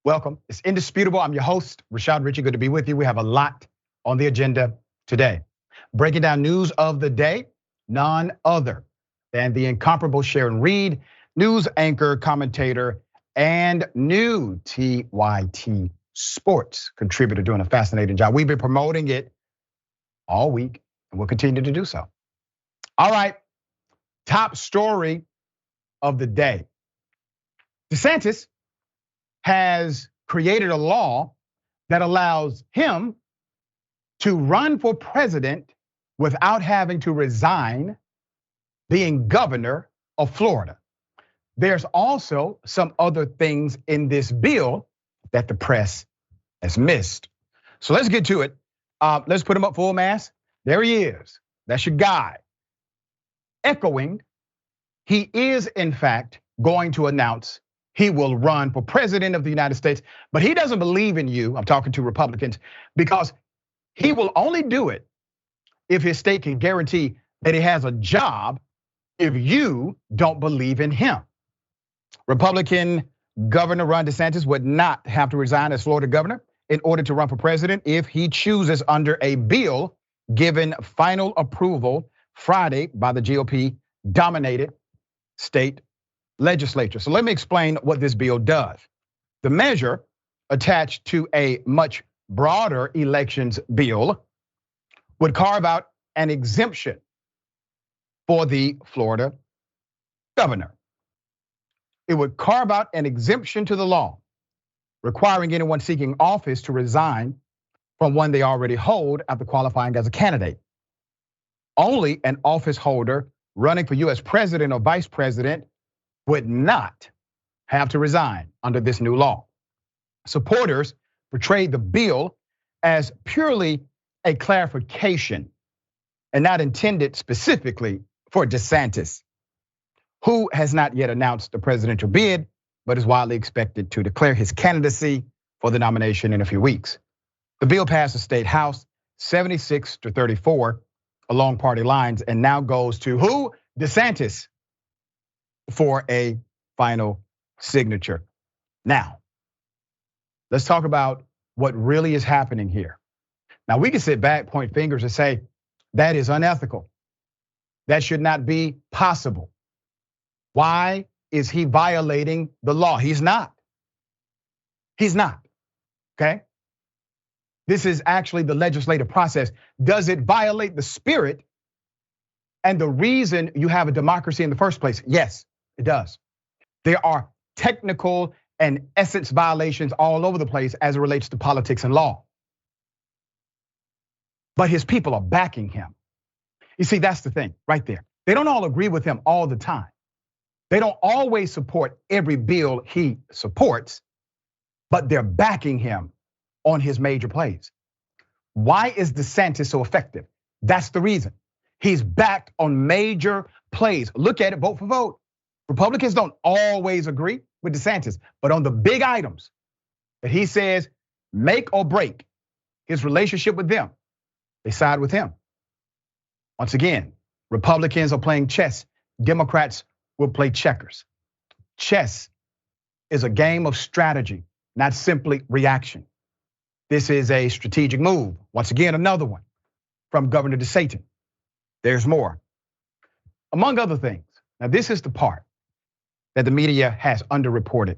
Welcome. It's indisputable. I'm your host, Rashad Richey. Good to be with you. We have a lot on the agenda today. Breaking down news of the day, none other than the incomparable Sharon Reed, news anchor, commentator, and new TYT Sports contributor, doing a fascinating job. We've been promoting it all week, and we'll continue to do so. All right, top story of the day. DeSantis has created a law that allows him to run for president without having to resign being governor of Florida. There's also some other things in this bill that the press has missed. So let's get to it. Let's put him up full mass. There he is. That's your guy. Echoing, he is in fact going to announce he will run for president of the United States, but he doesn't believe in you. I'm talking to Republicans, because he will only do it if his state can guarantee that he has a job if you don't believe in him. Republican Governor Ron DeSantis would not have to resign as Florida governor in order to run for president if he chooses under a bill given final approval Friday by the GOP-dominated state legislature. So let me explain what this bill does. The measure, attached to a much broader elections bill, would carve out an exemption for the Florida governor. It would carve out an exemption to the law, requiring anyone seeking office to resign from one they already hold after qualifying as a candidate. Only an office holder running for US president or vice president would not have to resign under this new law. Supporters portrayed the bill as purely a clarification and not intended specifically for DeSantis, who has not yet announced a presidential bid, but is widely expected to declare his candidacy for the nomination in a few weeks. The bill passed the state house 76-34 along party lines and now goes to who? DeSantis, for a final signature. Now, let's talk about what really is happening here. Now, we can sit back, point fingers, and say that is unethical. That should not be possible. Why is he violating the law? He's not. He's not, okay? This is actually the legislative process. Does it violate the spirit and the reason you have a democracy in the first place? Yes, it does. There are technical and essence violations all over the place as it relates to politics and law. But his people are backing him. You see, that's the thing right there. They don't all agree with him all the time. They don't always support every bill he supports, but they're backing him on his major plays. Why is DeSantis so effective? That's the reason. He's backed on major plays. Look at it, vote for vote. Republicans don't always agree with DeSantis, but on the big items that he says make or break his relationship with them, they side with him. Once again, Republicans are playing chess. Democrats will play checkers. Chess is a game of strategy, not simply reaction. This is a strategic move. Once again, another one from Governor DeSantis. There's more. Among other things, now this is the part that the media has underreported.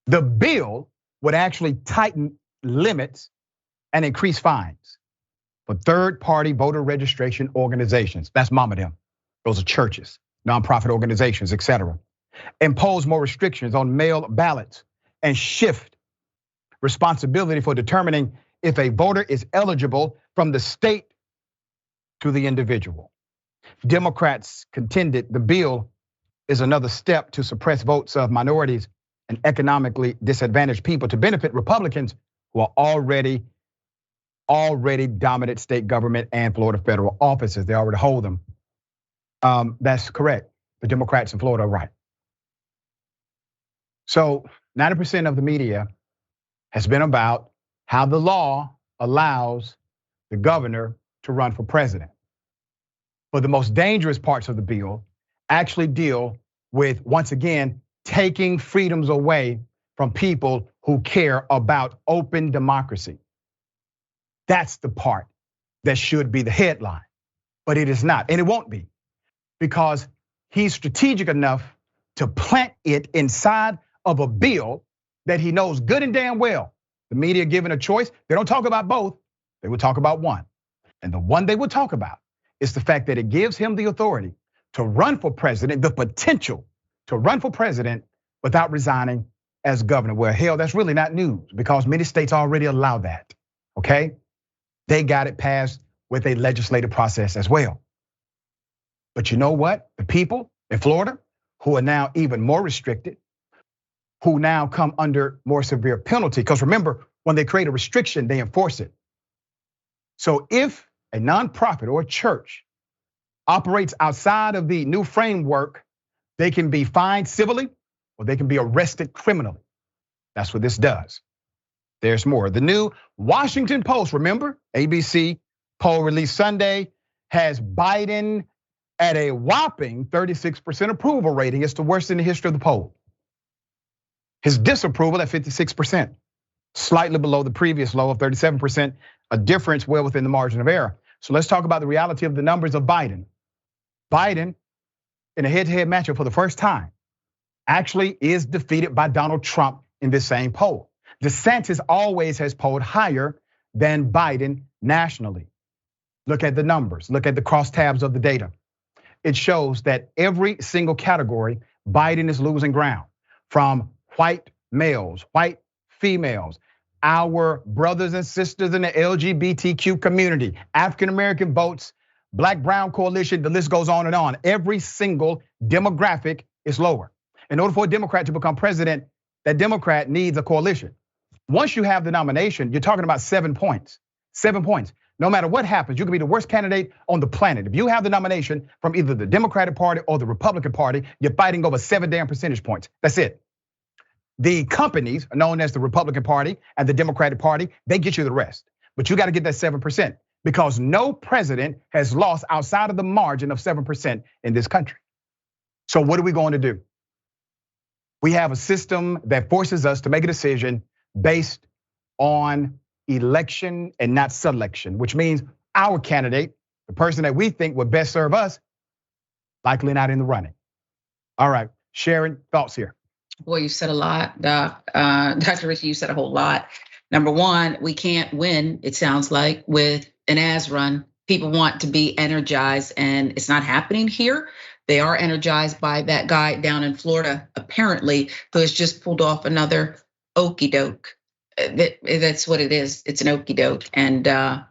The bill would actually tighten limits and increase fines for third-party voter registration organizations. That's mama them. Those are churches, nonprofit organizations, etc. Impose more restrictions on mail ballots and shift responsibility for determining if a voter is eligible from the state to the individual. Democrats contended the bill is another step to suppress votes of minorities and economically disadvantaged people to benefit Republicans who are already dominant state government and Florida federal offices. They already hold them. That's correct. The Democrats in Florida are right. So 90% of the media has been about how the law allows the governor to run for president. But the most dangerous parts of the bill actually deal with, once again, taking freedoms away from people who care about open democracy. That's the part that should be the headline, but it is not, and it won't be, because he's strategic enough to plant it inside of a bill that he knows good and damn well the media given a choice. They don't talk about both, they will talk about one. And the one they will talk about is the fact that it gives him the authority to run for president, the potential to run for president without resigning as governor. Well, hell, that's really not news because many states already allow that, okay? They got it passed with a legislative process as well. But you know what? The people in Florida who are now even more restricted, who now come under more severe penalty, because remember, when they create a restriction, they enforce it. So if a nonprofit or a church operates outside of the new framework, they can be fined civilly or they can be arrested criminally. That's what this does. There's more. The new Washington Post, remember, ABC poll released Sunday, has Biden at a whopping 36% approval rating. It's the worst in the history of the poll. His disapproval at 56%, slightly below the previous low of 37%, a difference well within the margin of error. So let's talk about the reality of the numbers of Biden. Biden, in a head-to-head matchup for the first time, actually is defeated by Donald Trump in this same poll. DeSantis always has polled higher than Biden nationally. Look at the numbers, look at the crosstabs of the data. It shows that every single category, Biden is losing ground, from white males, white females, our brothers and sisters in the LGBTQ community, African-American votes, Black-Brown coalition, the list goes on and on. Every single demographic is lower. In order for a Democrat to become president, that Democrat needs a coalition. Once you have the nomination, you're talking about 7 points. 7 points. No matter what happens, you can be the worst candidate on the planet. If you have the nomination from either the Democratic Party or the Republican Party, you're fighting over 7 damn percentage points. That's it. The companies known as the Republican Party and the Democratic Party, they get you the rest. But you got to get that 7% because no president has lost outside of the margin of 7% in this country. So what are we going to do? We have a system that forces us to make a decision based on election and not selection, which means our candidate, the person that we think would best serve us, likely not in the running. All right, Sharon, thoughts here. Boy, you said a lot, Doc. Dr. Richey, you said a whole lot. Number one, we can't win, it sounds like, with an as run. People want to be energized and it's not happening here. They are energized by that guy down in Florida, apparently, who has just pulled off another okie doke. That's what it is. It's an okie doke. And I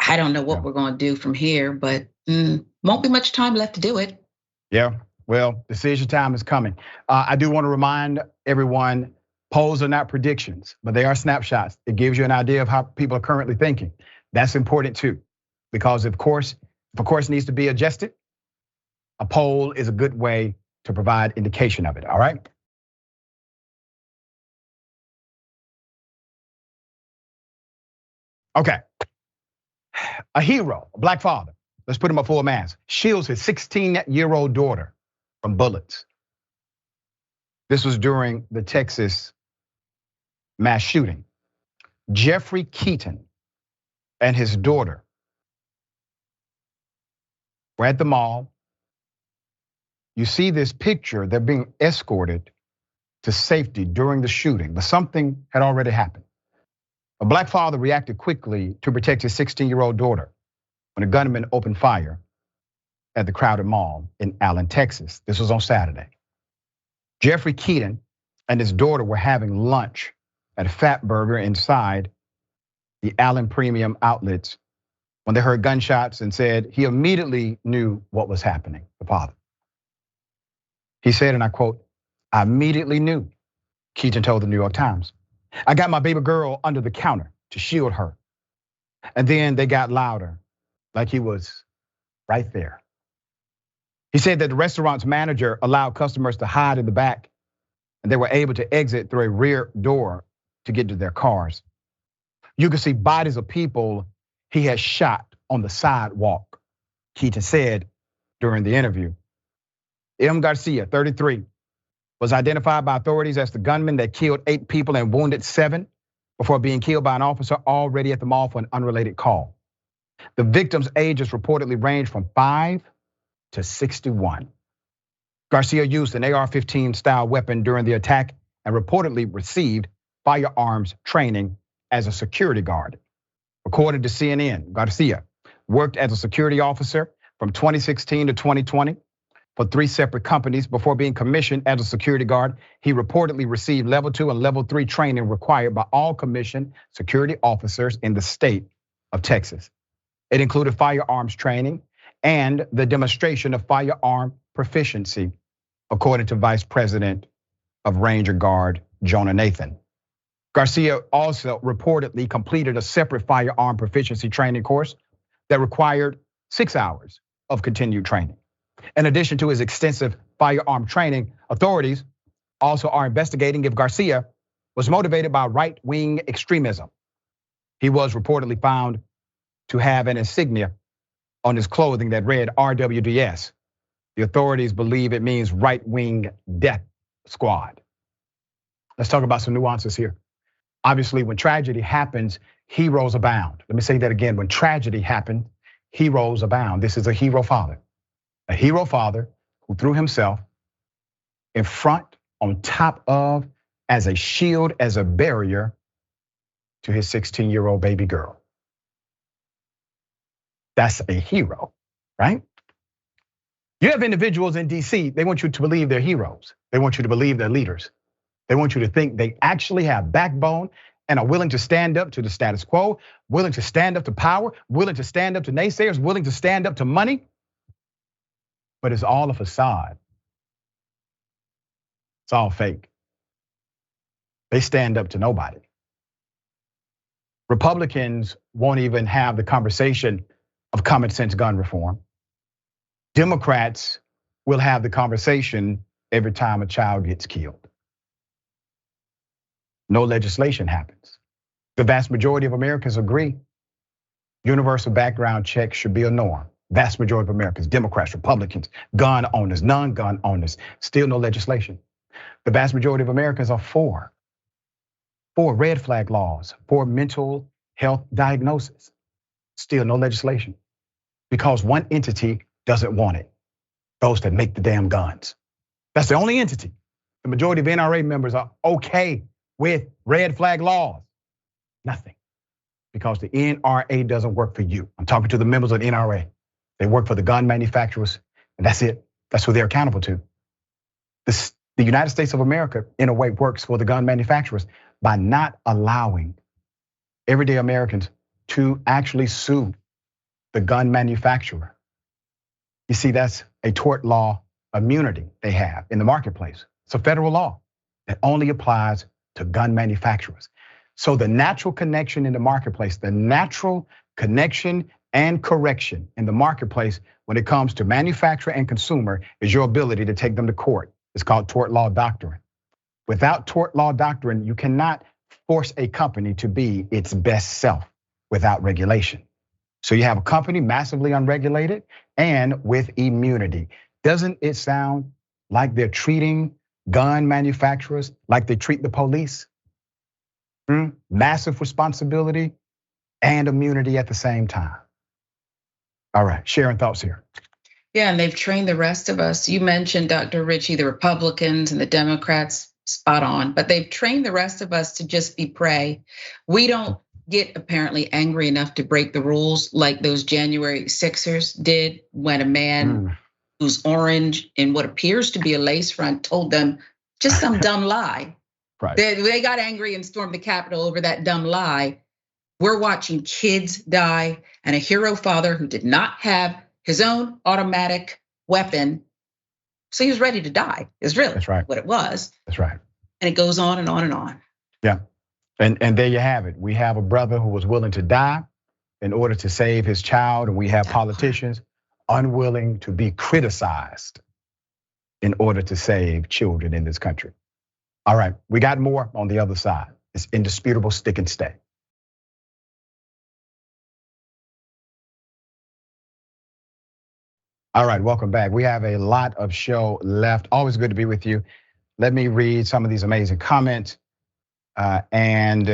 don't know what we're going to do from here, but won't be much time left to do it. Yeah, well, decision time is coming. I do want to remind everyone, polls are not predictions, but they are snapshots. It gives you an idea of how people are currently thinking. That's important too, because if a course needs to be adjusted, a poll is a good way to provide indication of it, all right? Okay, a hero, a black father, let's put him up full mask, shields his 16-year-old daughter from bullets. This was during the Texas mass shooting. Jeffrey Keaton and his daughter were at the mall. You see this picture, they're being escorted to safety during the shooting, but something had already happened. A black father reacted quickly to protect his 16-year-old daughter when a gunman opened fire at the crowded mall in Allen, Texas. This was on Saturday. Jeffrey Keaton and his daughter were having lunch at a Fat Burger inside the Allen Premium Outlets when they heard gunshots and said he immediately knew what was happening, the father. He said, and I quote, "I immediately knew," Keaton told the New York Times. "I got my baby girl under the counter to shield her. And then they got louder, like he was right there." He said that the restaurant's manager allowed customers to hide in the back and they were able to exit through a rear door to get to their cars. You could see bodies of people he had shot on the sidewalk, Keaton said during the interview. M. Garcia, 33, was identified by authorities as the gunman that killed 8 people and wounded 7 before being killed by an officer already at the mall for an unrelated call. The victim's ages reportedly range from 5 to 61. Garcia used an AR-15 style weapon during the attack and reportedly received firearms training as a security guard. According to CNN, Garcia worked as a security officer from 2016 to 2020 for 3 separate companies. Before being commissioned as a security guard, he reportedly received level 2 and level 3 training required by all commissioned security officers in the state of Texas. It included firearms training and the demonstration of firearm proficiency, according to Vice President of Ranger Guard Jonah Nathan. Garcia also reportedly completed a separate firearm proficiency training course that required 6 hours of continued training. In addition to his extensive firearm training, authorities also are investigating if Garcia was motivated by right-wing extremism. He was reportedly found to have an insignia on his clothing that read RWDS. The authorities believe it means right-wing death squad. Let's talk about some nuances here. Obviously, when tragedy happens, heroes abound. Let me say that again. When tragedy happened, heroes abound. This is a hero father who threw himself in front, on top of, as a shield, as a barrier to his 16-year-old baby girl. That's a hero, right? You have individuals in DC, they want you to believe they're heroes. They want you to believe they're leaders. They want you to think they actually have backbone and are willing to stand up to the status quo, willing to stand up to power, willing to stand up to naysayers, willing to stand up to money. But it's all a facade. It's all fake. They stand up to nobody. Republicans won't even have the conversation of common sense gun reform. Democrats will have the conversation every time a child gets killed. No legislation happens. The vast majority of Americans agree universal background checks should be a norm. Vast majority of Americans, Democrats, Republicans, gun owners, non-gun owners, still no legislation. The vast majority of Americans are for red flag laws, for mental health diagnosis. Still no legislation. Because one entity doesn't want it. Those that make the damn guns. That's the only entity. The majority of NRA members are okay with red flag laws. Nothing. Because the NRA doesn't work for you. I'm talking to the members of the NRA. They work for the gun manufacturers, and that's it. That's who they're accountable to. The United States of America, in a way, works for the gun manufacturers by not allowing everyday Americans to actually sue the gun manufacturer. You see, that's a tort law immunity they have in the marketplace. It's a federal law that only applies to gun manufacturers. So the natural connection in the marketplace, the natural connection and correction in the marketplace when it comes to manufacturer and consumer is your ability to take them to court. It's called tort law doctrine. Without tort law doctrine, you cannot force a company to be its best self without regulation. So you have a company massively unregulated and with immunity. Doesn't it sound like they're treating gun manufacturers like they treat the police? Massive responsibility and immunity at the same time. All right, Sharon, thoughts here. Yeah, and they've trained the rest of us. You mentioned, Dr. Richey, the Republicans and the Democrats, spot on, but they've trained the rest of us to just be prey. We don't get apparently angry enough to break the rules like those January 6ers did when a man who's orange in what appears to be a lace front told them just some dumb lie. Right. They got angry and stormed the Capitol over that dumb lie. We're watching kids die and a hero father who did not have his own automatic weapon. So he was ready to die, is really what it was. That's right. And it goes on and on and on. Yeah, and there you have it. We have a brother who was willing to die in order to save his child, and we have politicians unwilling to be criticized in order to save children in this country. All right, we got more on the other side. It's indisputable, stick and stay. All right, welcome back. We have a lot of show left. Always good to be with you. Let me read some of these amazing comments. And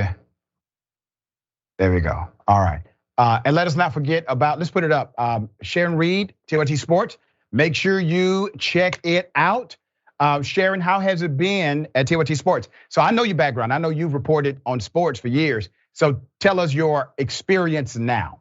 there we go. All right. And let us not forget about, let's put it up. Sharon Reed, TYT Sports. Make sure you check it out. Sharon, how has it been at TYT Sports? So I know your background. I know you've reported on sports for years. So tell us your experience now.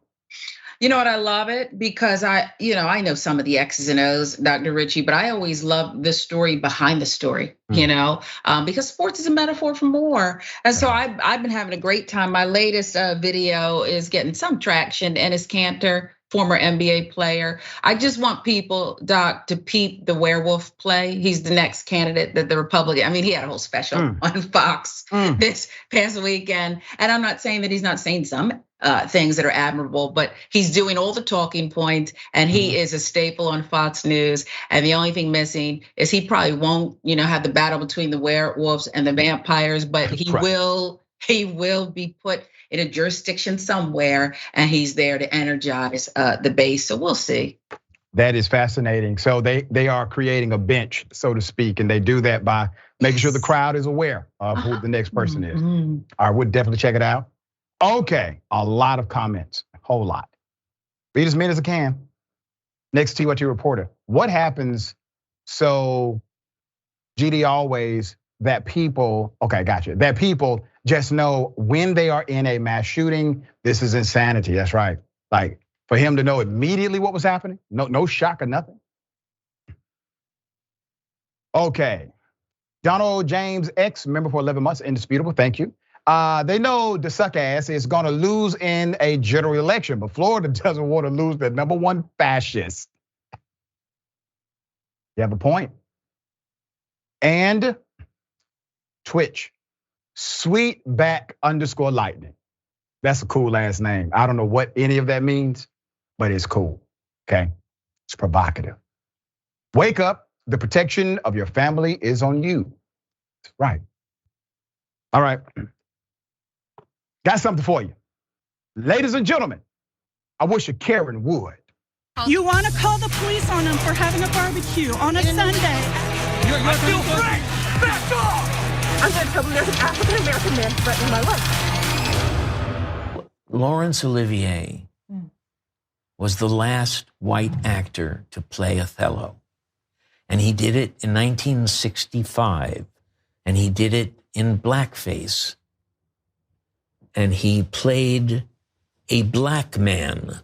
You know what? I love it because I know some of the X's and O's, Dr. Richey, but I always love the story behind the story, because sports is a metaphor for more. And so I've been having a great time. My latest video is getting some traction. Ennis Cantor, former NBA player. I just want people, Doc, to peep the werewolf play. He's the next candidate that the Republican, I mean, he had a whole special on Fox this past weekend. And I'm not saying that he's not saying some things that are admirable, but he's doing all the talking points and he is a staple on Fox News. And the only thing missing is he probably won't, have the battle between the werewolves and the vampires, but he will be put in a jurisdiction somewhere, and he's there to energize the base. So we'll see. That is fascinating. So they are creating a bench, so to speak, and they do that by making sure the crowd is aware of who the next person is. All right, we'll definitely check it out. Okay, a lot of comments, a whole lot. Read as many as I can. Next TYT reporter. What happens? So GD always that people, okay, gotcha. That people just know when they are in a mass shooting, this is insanity. That's right. Like for him to know immediately what was happening, no shock or nothing. Okay, Donald James X, member for 11 months, indisputable. Thank you. They know the suck ass is gonna lose in a general election, but Florida doesn't want to lose the #1 fascist. You have a point. And Twitch, Sweetback_lightning. That's a cool ass name. I don't know what any of that means, but it's cool, okay? It's provocative. Wake up, the protection of your family is on you. Right. All right. Got something for you. Ladies and gentlemen, I wish a Karen would. You want to call the police on them for having a barbecue on a Sunday. I feel free! Back off! I'm going to tell them there's an African-American man threatening my life. Laurence Olivier was the last white actor to play Othello. And he did it in 1965. And he did it in Blackface. And he played a black man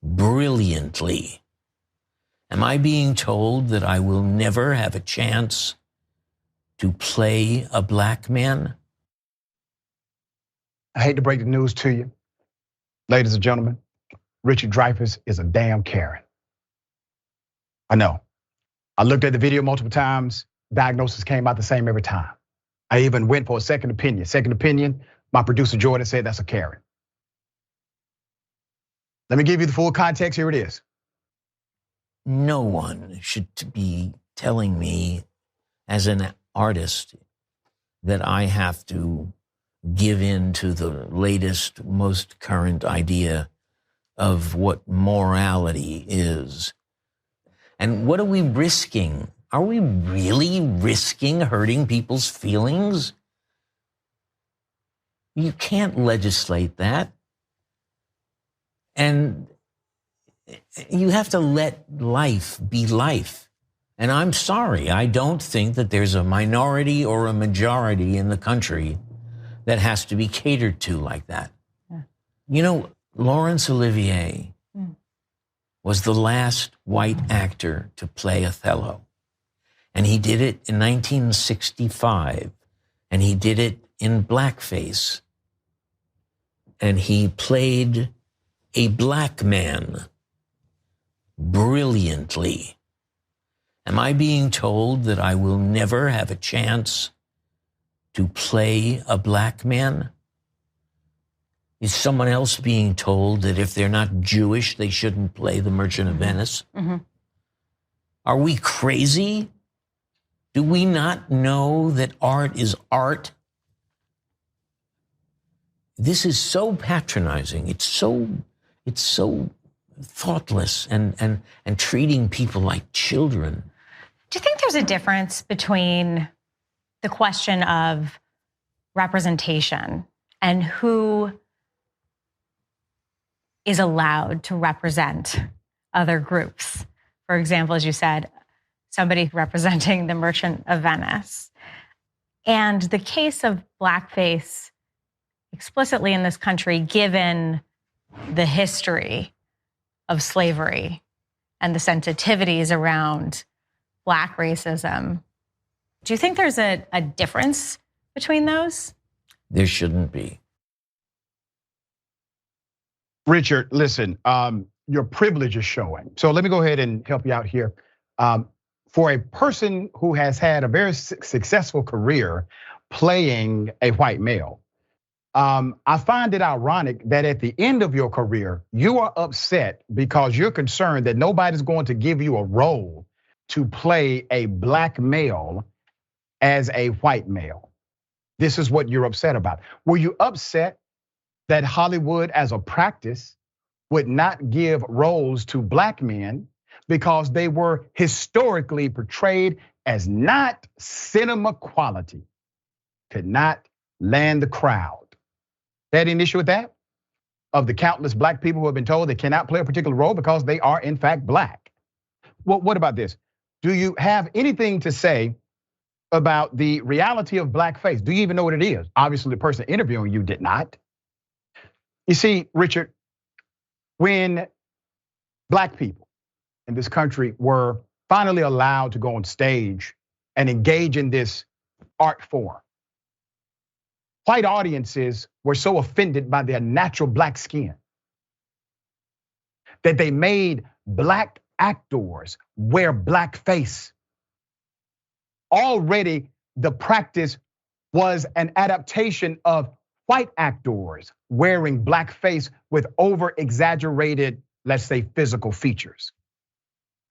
brilliantly. Am I being told that I will never have a chance to play a black man? I hate to break the news to you. Ladies and gentlemen, Richey Dreyfuss is a damn Karen. I know. I looked at the video multiple times. Diagnosis came out the same every time. I even went for a second opinion. Second opinion, my producer Jordan said that's a Karen. Let me give you the full context. Here it is. No one should be telling me as an artist that I have to give in to the latest, most current idea of what morality is. And what are we risking? Are we really risking hurting people's feelings? You can't legislate that. And you have to let life be life. And I'm sorry, I don't think that there's a minority or a majority in the country that has to be catered to like that. Yeah. Laurence Olivier was the last white actor to play Othello. And he did it in 1965. And he did it in Blackface. And he played a black man brilliantly. Am I being told that I will never have a chance to play a black man? Is someone else being told that if they're not Jewish, they shouldn't play The Merchant of Venice? Mm-hmm. Are we crazy? Do we not know that art is art? This is so patronizing. It's so thoughtless and treating people like children. Do you think there's a difference between the question of representation and who is allowed to represent other groups? For example, as you said, somebody representing the Merchant of Venice. And the case of blackface explicitly in this country, given the history of slavery and the sensitivities around Black racism. Do you think there's a difference between those? There shouldn't be. Richard, listen, your privilege is showing. So let me go ahead and help you out here. For a person who has had a very successful career playing a white male, I find it ironic that at the end of your career, you are upset because you're concerned that nobody's going to give you a role to play a Black male as a white male. This is what you're upset about. Were you upset that Hollywood as a practice would not give roles to Black men because they were historically portrayed as not cinema quality, could not land the crowd? Had any issue with that? Of the countless Black people who have been told they cannot play a particular role because they are in fact Black. Well, what about this? Do you have anything to say about the reality of blackface? Do you even know what it is? Obviously, the person interviewing you did not. You see, Richard, when Black people in this country were finally allowed to go on stage and engage in this art form, white audiences were so offended by their natural Black skin that they made Black actors wear blackface. Already, the practice was an adaptation of white actors wearing blackface with over-exaggerated, let's say, physical features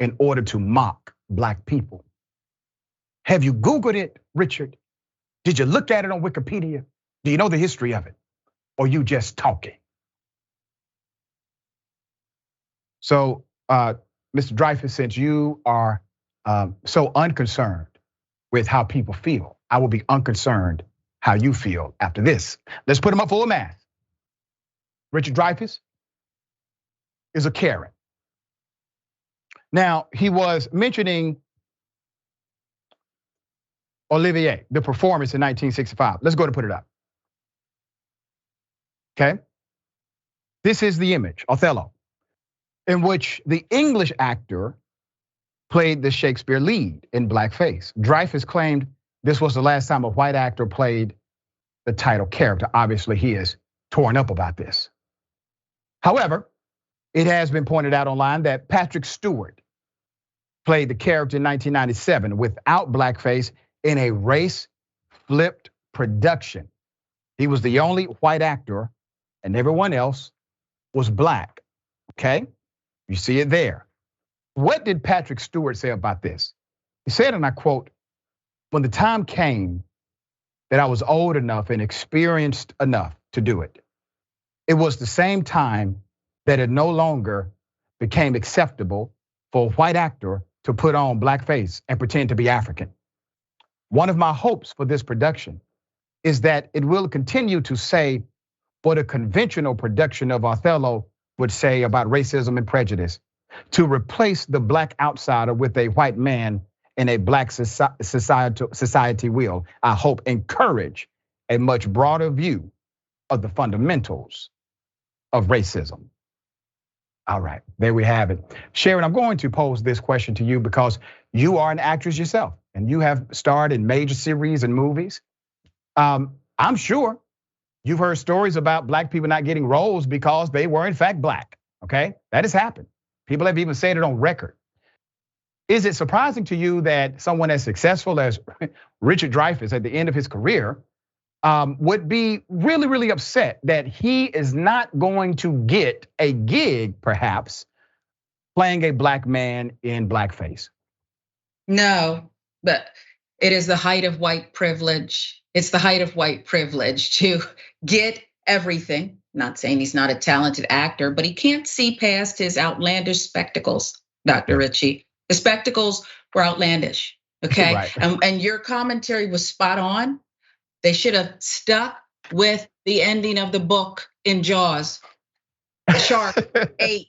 in order to mock Black people. Have you Googled it, Richard? Did you look at it on Wikipedia? Do you know the history of it? Or you just talking? So, Mr. Dreyfuss, since you are so unconcerned with how people feel, I will be unconcerned how you feel after this. Let's put him up full of math. Richard Dreyfuss is a Karen. Now, he was mentioning Olivier, the performance in 1965. Let's go to put it up. Okay. This is the image, Othello, in which the English actor played the Shakespeare lead in blackface. Dreyfuss claimed this was the last time a white actor played the title character. Obviously, he is torn up about this. However, it has been pointed out online that Patrick Stewart played the character in 1997 without blackface in a race-flipped production. He was the only white actor and everyone else was Black, okay? You see it there. What did Patrick Stewart say about this? He said, and I quote, "When the time came that I was old enough and experienced enough to do it, it was the same time that it no longer became acceptable for a white actor to put on blackface and pretend to be African. One of my hopes for this production is that it will continue to say what a conventional production of Othello would say about racism and prejudice, to replace the Black outsider with a white man in a Black society will, I hope, encourage a much broader view of the fundamentals of racism." All right, there we have it. Sharon, I'm going to pose this question to you because you are an actress yourself and you have starred in major series and movies. I'm sure you've heard stories about Black people not getting roles because they were in fact Black, okay? That has happened. People have even said it on record. Is it surprising to you that someone as successful as Richard Dreyfuss at the end of his career would be really, really upset that he is not going to get a gig, perhaps, playing a Black man in blackface? No, but it is the height of white privilege. It's the height of white privilege to get everything. Not saying he's not a talented actor, but he can't see past his outlandish spectacles, Dr. Richey. The spectacles were outlandish, okay? Right. And your commentary was spot on. They should have stuck with the ending of the book in Jaws. The shark ate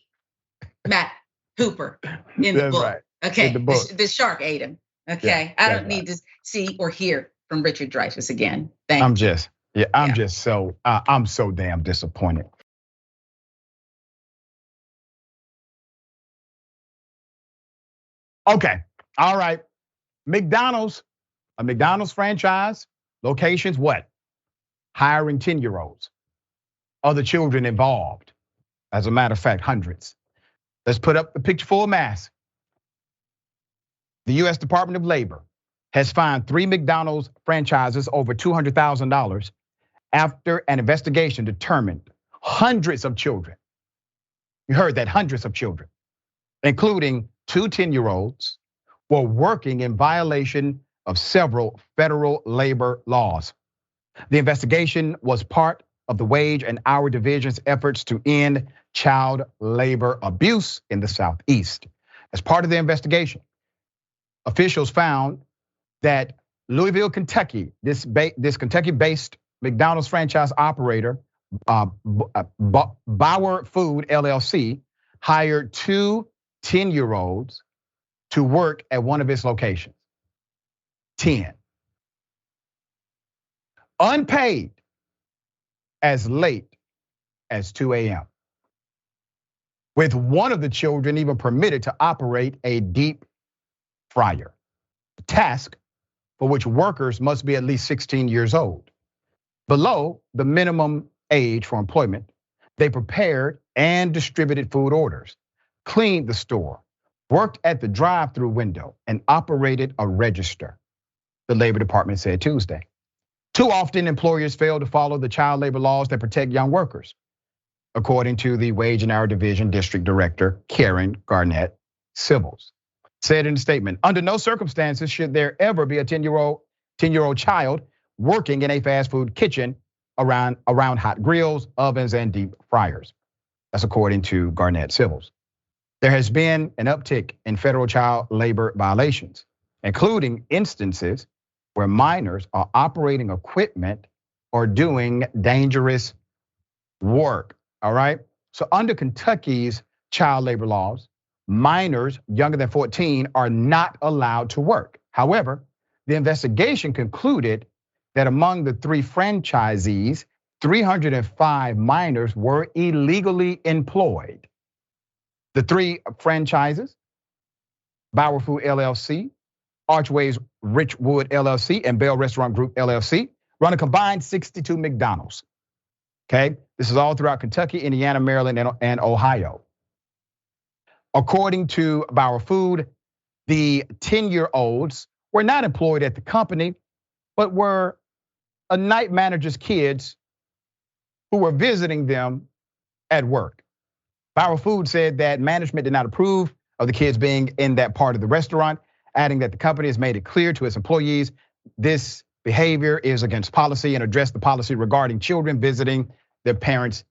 Matt Hooper in the book. Right. Okay, In the book. The shark ate him. Okay, I don't need to see or hear from Richard Dreyfuss again. Thank you. I'm so damn disappointed. Okay, all right. A McDonald's franchise, locations, what? Hiring 10-year-olds. Other children involved. As a matter of fact, hundreds. Let's put up the picture full mask. The US Department of Labor has fined 3 McDonald's franchises over $200,000 after an investigation determined hundreds of children, you heard that, hundreds of children, including 2 10-year-olds, were working in violation of several federal labor laws. The investigation was part of the Wage and Hour Division's efforts to end child labor abuse in the Southeast. As part of the investigation, officials found that Louisville, Kentucky, this Kentucky-based McDonald's franchise operator, Bauer Food LLC, hired 2 10-year-olds to work at one of its locations. 10. Unpaid as late as 2 a.m. With one of the children even permitted to operate a deep fryer, a task for which workers must be at least 16 years old. Below the minimum age for employment, they prepared and distributed food orders, cleaned the store, worked at the drive-through window, and operated a register, the Labor Department said Tuesday. Too often, employers fail to follow the child labor laws that protect young workers, according to the Wage and Hour Division District Director, Karen Garnett Sybils, said in a statement, under no circumstances should there ever be a 10-year-old child working in a fast food kitchen around hot grills, ovens, and deep fryers. That's according to Garnett Sybils. There has been an uptick in federal child labor violations, including instances where minors are operating equipment or doing dangerous work, all right? So under Kentucky's child labor laws, minors younger than 14 are not allowed to work. However, the investigation concluded that among the 3 franchisees, 305 minors were illegally employed. The 3 franchises, Bauer Food LLC, Archways Richwood LLC, and Bell Restaurant Group LLC, run a combined 62 McDonald's. Okay, this is all throughout Kentucky, Indiana, Maryland, and Ohio. According to Bauer Food, the 10-year-olds were not employed at the company, but were a night manager's kids who were visiting them at work. Bauer Food said that management did not approve of the kids being in that part of the restaurant, adding that the company has made it clear to its employees this behavior is against policy and addressed the policy regarding children visiting their parents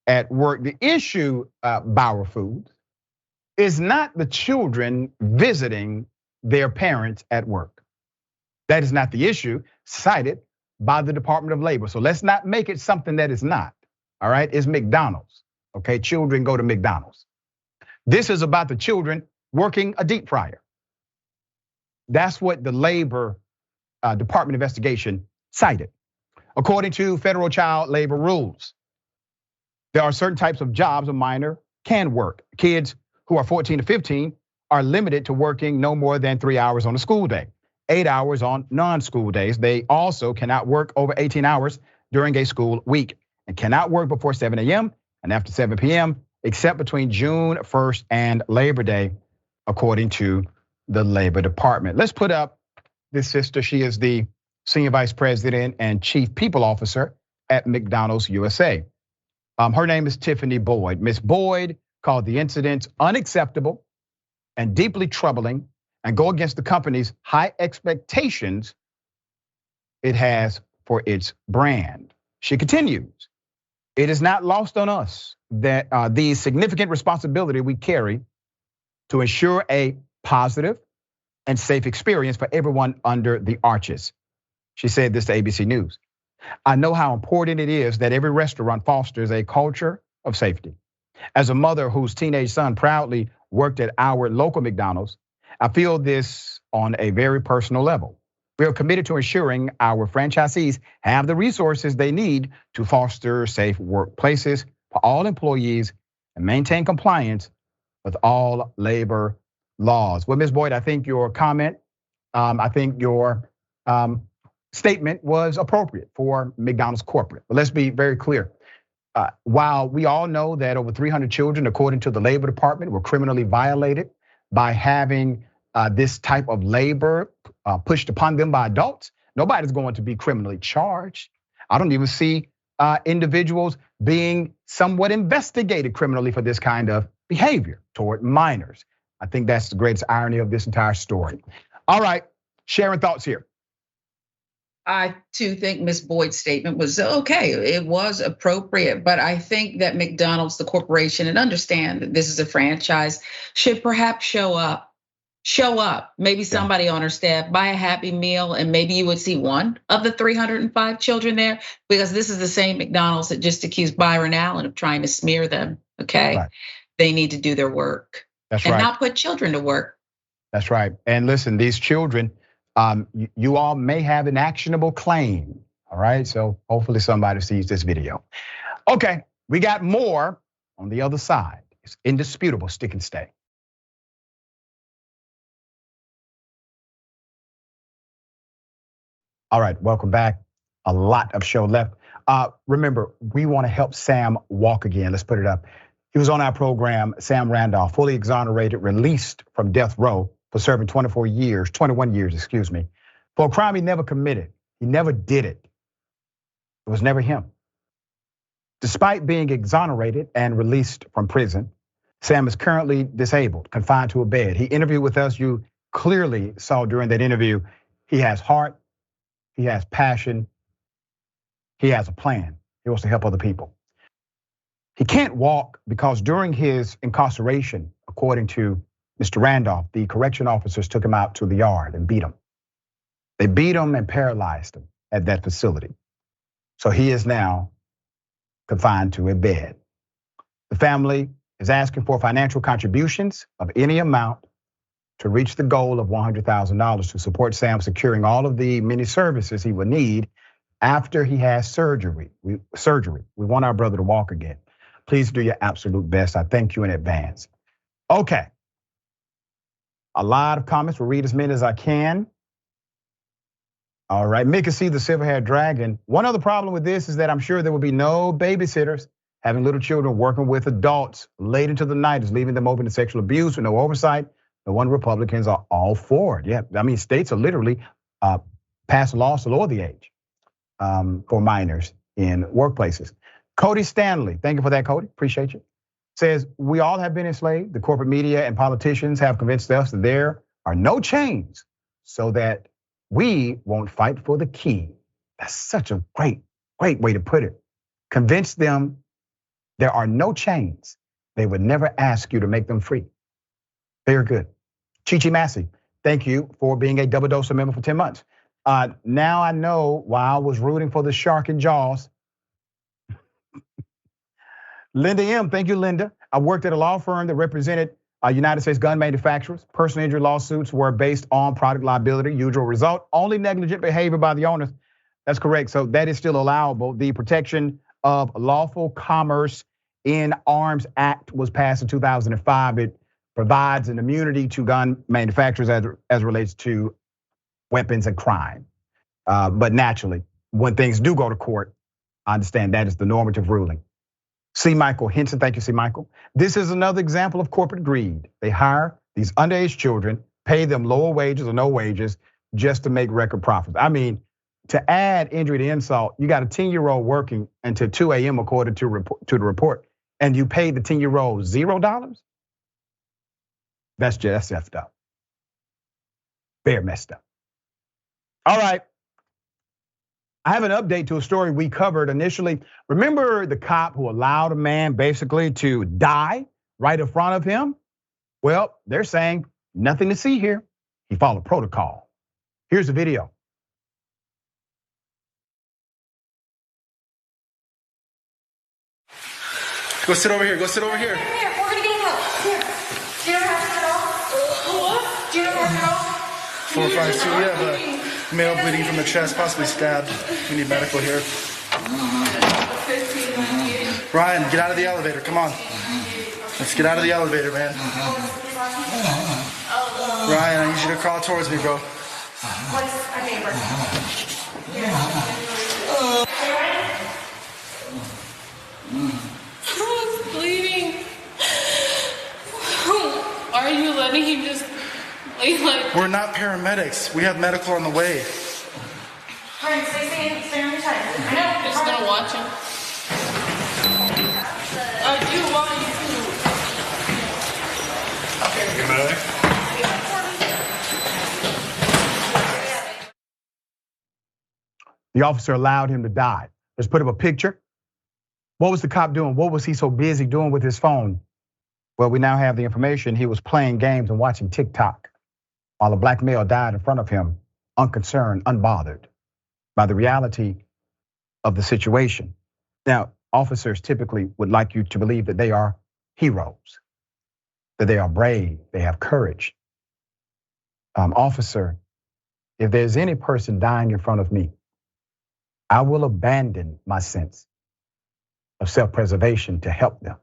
at work. The issue, Bauer Foods, is not the children visiting their parents at work. That is not the issue cited by the Department of Labor. So let's not make it something that is not, all right? It's McDonald's, okay? Children go to McDonald's. This is about the children working a deep fryer. That's what the Labor Department investigation cited. According to federal child labor rules, there are certain types of jobs a minor can work. Kids who are 14 to 15 are limited to working no more than 3 hours on a school day, 8 hours on non-school days. They also cannot work over 18 hours during a school week and cannot work before 7 a.m. and after 7 p.m. except between June 1st and Labor Day, according to the Labor Department. Let's put up this sister. She is the Senior Vice President and Chief People Officer at McDonald's USA. Her name is Tiffany Boyd. Ms. Boyd called the incidents unacceptable and deeply troubling and go against the company's high expectations it has for its brand. She continues, it is not lost on us that the significant responsibility we carry to ensure a positive, and safe experience for everyone under the arches. She said this to ABC News. I know how important it is that every restaurant fosters a culture of safety. As a mother whose teenage son proudly worked at our local McDonald's, I feel this on a very personal level. We are committed to ensuring our franchisees have the resources they need to foster safe workplaces for all employees and maintain compliance with all labor laws. Well, Ms. Boyd, I think your comment, I think your statement was appropriate for McDonald's corporate. But let's be very clear. While we all know that over 300 children, according to the Labor Department, were criminally violated by having this type of labor pushed upon them by adults, nobody's going to be criminally charged. I don't even see individuals being somewhat investigated criminally for this kind of behavior toward minors. I think that's the greatest irony of this entire story. All right, Sharon, thoughts here. I too think Ms. Boyd's statement was okay. It was appropriate, but I think that McDonald's, the corporation, and understand that this is a franchise, should perhaps show up. Maybe somebody on her staff, buy a Happy Meal, and maybe you would see one of the 305 children there, because this is the same McDonald's that just accused Byron Allen of trying to smear them. Okay, right. They need to do their work. That's right. And not put children to work. That's right. And listen, these children, you all may have an actionable claim, all right? So hopefully somebody sees this video. Okay, we got more on the other side. It's indisputable, stick and stay. All right, welcome back. A lot of show left. Remember, we want to help Sam walk again. Let's put it up. He was on our program, Sam Randolph, fully exonerated, released from death row for serving 21 years, for a crime he never committed. He never did it. It was never him. Despite being exonerated and released from prison, Sam is currently disabled, confined to a bed. He interviewed with us. You clearly saw during that interview, he has heart, he has passion, he has a plan. He wants to help other people. He can't walk because during his incarceration, according to Mr. Randolph, the correction officers took him out to the yard and beat him. They beat him and paralyzed him at that facility. So he is now confined to a bed. The family is asking for financial contributions of any amount to reach the goal of $100,000 to support Sam securing all of the many services he would need after he has surgery. We want our brother to walk again. Please do your absolute best. I thank you in advance. Okay. A lot of comments. We'll read as many as I can. All right, Mickey C, the silver-haired dragon. One other problem with this is that I'm sure there will be no babysitters having little children working with adults late into the night is leaving them open to sexual abuse with no oversight. No wonder Republicans are all for it. Yeah, I mean, states are literally passing laws to lower the age for minors in workplaces. Cody Stanley, thank you for that, Cody. Appreciate you. Says, we all have been enslaved. The corporate media and politicians have convinced us that there are no chains so that we won't fight for the key. That's such a great way to put it. Convince them there are no chains. They would never ask you to make them free. Very good. Chichi Massey, thank you for being a Double Dose member for 10 months. Now I know why I was rooting for the shark in Jaws. Linda M, thank you, Linda. I worked at a law firm that represented United States gun manufacturers. Personal injury lawsuits were based on product liability. Usual result, only negligent behavior by the owners. That's correct. So that is still allowable. The Protection of Lawful Commerce in Arms Act was passed in 2005. It provides an immunity to gun manufacturers as relates to weapons and crime. But naturally, when things do go to court, I understand that is the normative ruling. C. Michael Henson, thank you, C. Michael. This is another example of corporate greed. They hire these underage children, pay them lower wages or no wages just to make record profits. I mean, to add injury to insult, you got a 10-year-old working until 2 a.m. according to the report, and you paid the 10-year-old $0? That's effed up. Very messed up. All right. I have an update to a story we covered initially. Remember the cop who allowed a man basically to die right in front of him? Well, they're saying nothing to see here. He followed protocol. Here's the video. Go sit over here. Go sit over here. Here, we're gonna get help. Here. Do you know how to get off? What? Do you know how to get off? 452, yeah, but male bleeding from the chest, possibly stabbed. We need medical here. Ryan, get out of the elevator. Come on. Let's get out of the elevator, man. Ryan, I need you to crawl towards me, bro. What's a neighbor? Who's bleeding? Are you letting him just lay like? We're not paramedics. We have medical on the way. Ryan, stay on your side. I know. I'm just gonna watch him. I do want you The officer allowed him to die. Let's put up a picture. What was the cop doing? What was he so busy doing with his phone? Well, we now have the information. He was playing games and watching TikTok while a black male died in front of him, unconcerned, unbothered by the reality of the situation. Now, officers typically would like you to believe that they are heroes, that they are brave, they have courage. Officer, if there's any person dying in front of me, I will abandon my sense of self-preservation to help them.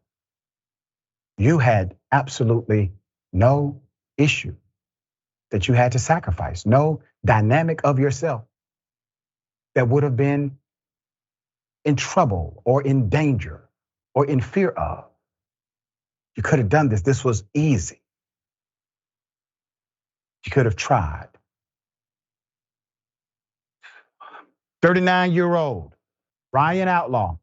You had absolutely no issue that you had to sacrifice, no dynamic of yourself that would have been in trouble or in danger or in fear of. You could have done this. This was easy. You could have tried. 39-year-old Ryan Outlaw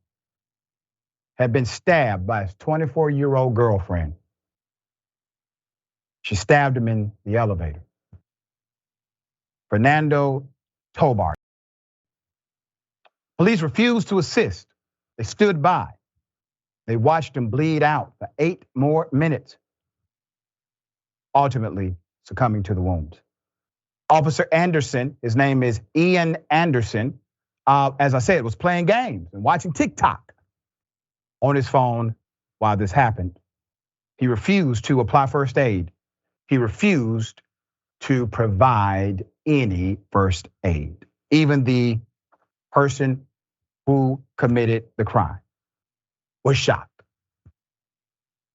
had been stabbed by his 24-year-old girlfriend. She stabbed him in the elevator. Fernando Tobar. Police refused to assist. They stood by. They watched him bleed out for 8 more minutes, ultimately succumbing to the wounds. Officer Anderson, his name is Ian Anderson, as I said, was playing games and watching TikTok on his phone while this happened. He refused to apply first aid. He refused to provide any first aid. Even the person who committed the crime was shocked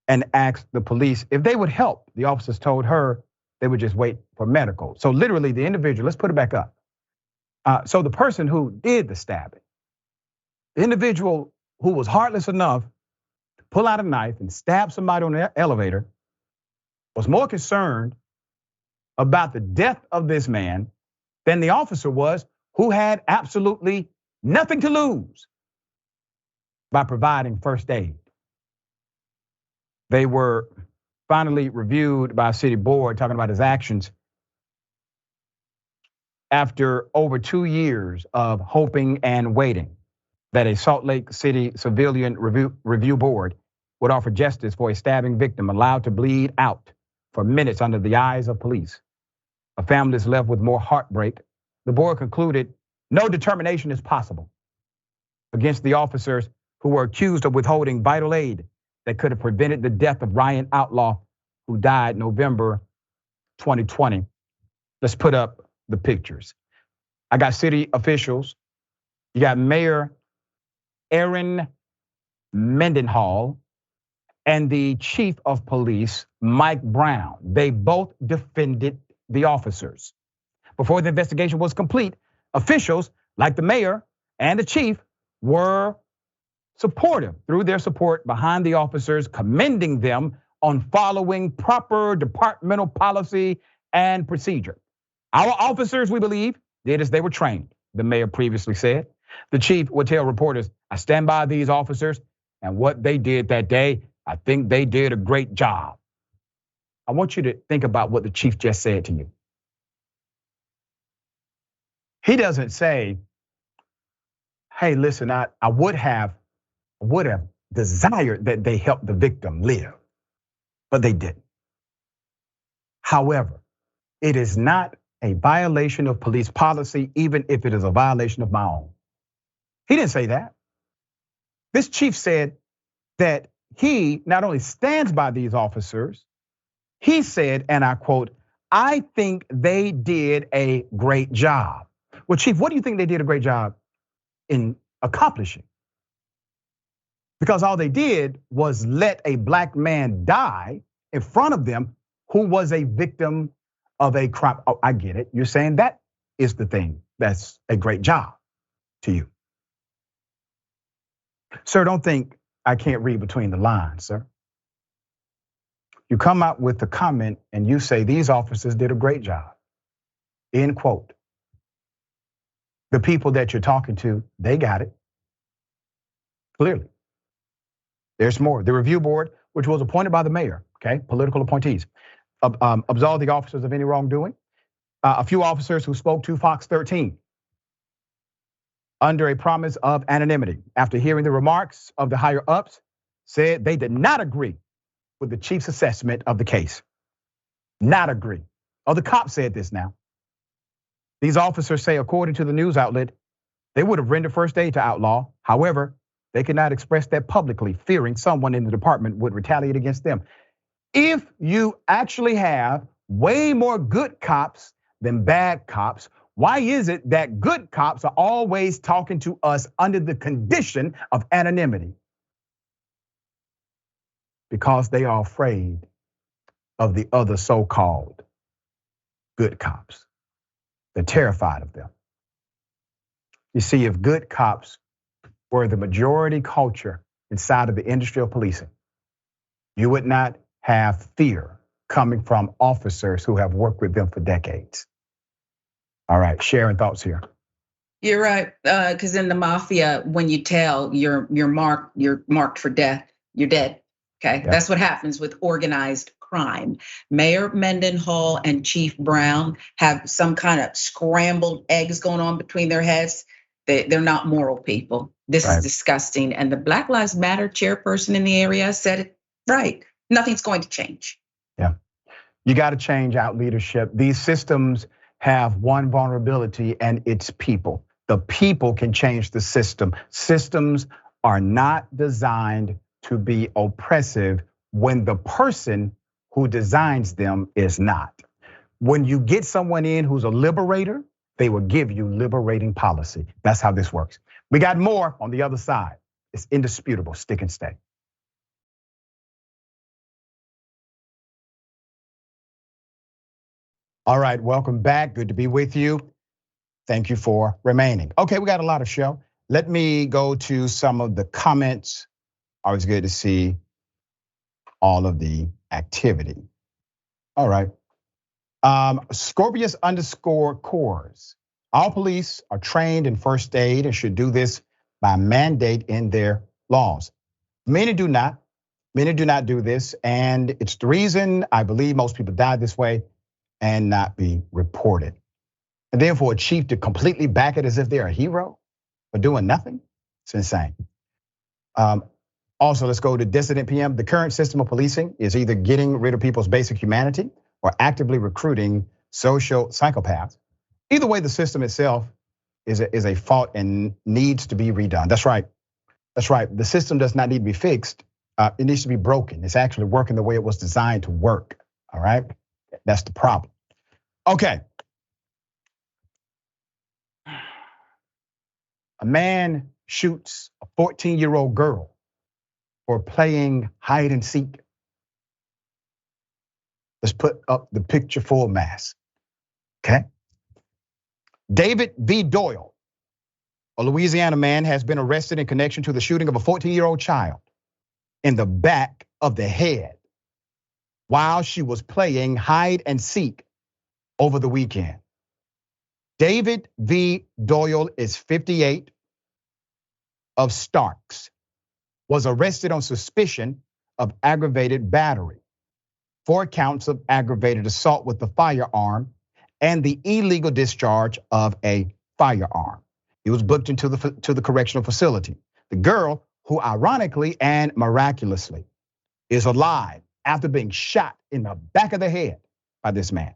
and asked the police if they would help. The officers told her they would just wait for medical. So literally the individual, let's put it back up. So the person who did the stabbing, the individual who was heartless enough to pull out a knife and stab somebody on the elevator, was more concerned about the death of this man than the officer was, who had absolutely nothing to lose by providing first aid. They were finally reviewed by a city board talking about his actions after over 2 years of hoping and waiting that a Salt Lake City civilian review board would offer justice for a stabbing victim allowed to bleed out for minutes under the eyes of police. A family is left with more heartbreak. The board concluded no determination is possible against the officers who were accused of withholding vital aid that could have prevented the death of Ryan Outlaw, who died November 2020. Let's put up the pictures. I got city officials. You got Mayor Aaron Mendenhall and the chief of police, Mike Brown. They both defended the officers. Before the investigation was complete, officials like the mayor and the chief were supportive through their support behind the officers, commending them on following proper departmental policy and procedure. Our officers, we believe, did as they were trained, the mayor previously said. The chief would tell reporters, I stand by these officers and what they did that day. I think they did a great job. I want you to think about what the chief just said to you. He doesn't say, hey, listen, I would have desired that they help the victim live, but they didn't. However, it is not a violation of police policy, even if it is a violation of my own. He didn't say that. This chief said that he not only stands by these officers, he said, and I quote, "I think they did a great job." Well, Chief, what do you think they did a great job in accomplishing? Because all they did was let a black man die in front of them who was a victim of a crime. Oh, I get it. You're saying that is the thing that's a great job to you. Sir, don't think I can't read between the lines, sir. You come out with the comment and you say these officers did a great job. End quote. The people that you're talking to, they got it. Clearly. There's more. The review board, which was appointed by the mayor, okay, political appointees, absolved the officers of any wrongdoing. A few officers who spoke to Fox 13 under a promise of anonymity, after hearing the remarks of the higher ups, said they did not agree with the chief's assessment of the case. Not agree. Oh, the cop said this now. These officers say, according to the news outlet, they would have rendered first aid to Outlaw. However, they could not express that publicly, fearing someone in the department would retaliate against them. If you actually have way more good cops than bad cops, why is it that good cops are always talking to us under the condition of anonymity? Because they are afraid of the other so-called good cops. They're terrified of them. You see, if good cops were the majority culture inside of the industry of policing, you would not have fear coming from officers who have worked with them for decades. All right, Sharon, thoughts here. You're right, because in the mafia, when you tell, you're marked for death. You're dead. Okay, That's what happens with organized crime. Mayor Mendenhall and Chief Brown have some kind of scrambled eggs going on between their heads. They're not moral people. This is disgusting. And the Black Lives Matter chairperson in the area said it right. Nothing's going to change. Yeah, you got to change out leadership. These systems have one vulnerability, and it's people. The people can change the system. Systems are not designed to be oppressive when the person who designs them is not. When you get someone in who's a liberator, they will give you liberating policy. That's how this works. We got more on the other side. It's indisputable. Stick and stay. All right, welcome back. Good to be with you. Thank you for remaining. Okay, we got a lot of show. Let me go to some of the comments. Always good to see all of the activity. All right. Scorpius _cores. All police are trained in first aid and should do this by mandate in their laws. Many do not. Many do not do this, and it's the reason I believe most people die this way and not be reported. And then for a chief to completely back it as if they're a hero for doing nothing, it's insane. Also, let's go to Dissident PM. The current system of policing is either getting rid of people's basic humanity or actively recruiting social psychopaths. Either way, the system itself is a fault and needs to be redone. That's right. That's right. The system does not need to be fixed. It needs to be broken. It's actually working the way it was designed to work. All right. That's the problem. Okay. A man shoots a 14-year-old girl for playing hide and seek. Let's put up the picture full mass. Okay. David V. Doyle, a Louisiana man, has been arrested in connection to the shooting of a 14-year-old child in the back of the head while she was playing hide and seek over the weekend. David V. Doyle is 58 of Starks, was arrested on suspicion of aggravated battery, 4 counts of aggravated assault with a firearm, and the illegal discharge of a firearm. He was booked into the correctional facility. The girl, who ironically and miraculously is alive after being shot in the back of the head, by this man,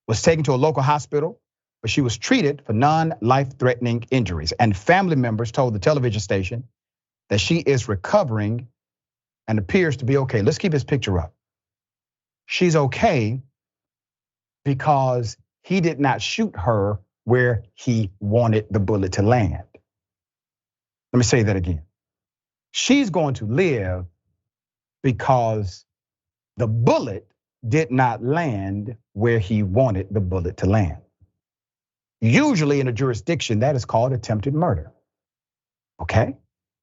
was taken to a local hospital, but she was treated for non-life-threatening injuries. And family members told the television station that she is recovering and appears to be okay. Let's keep his picture up. She's okay because he did not shoot her where he wanted the bullet to land. Let me say that again. She's going to live because the bullet did not land where he wanted the bullet to land. Usually in a jurisdiction, that is called attempted murder. Okay?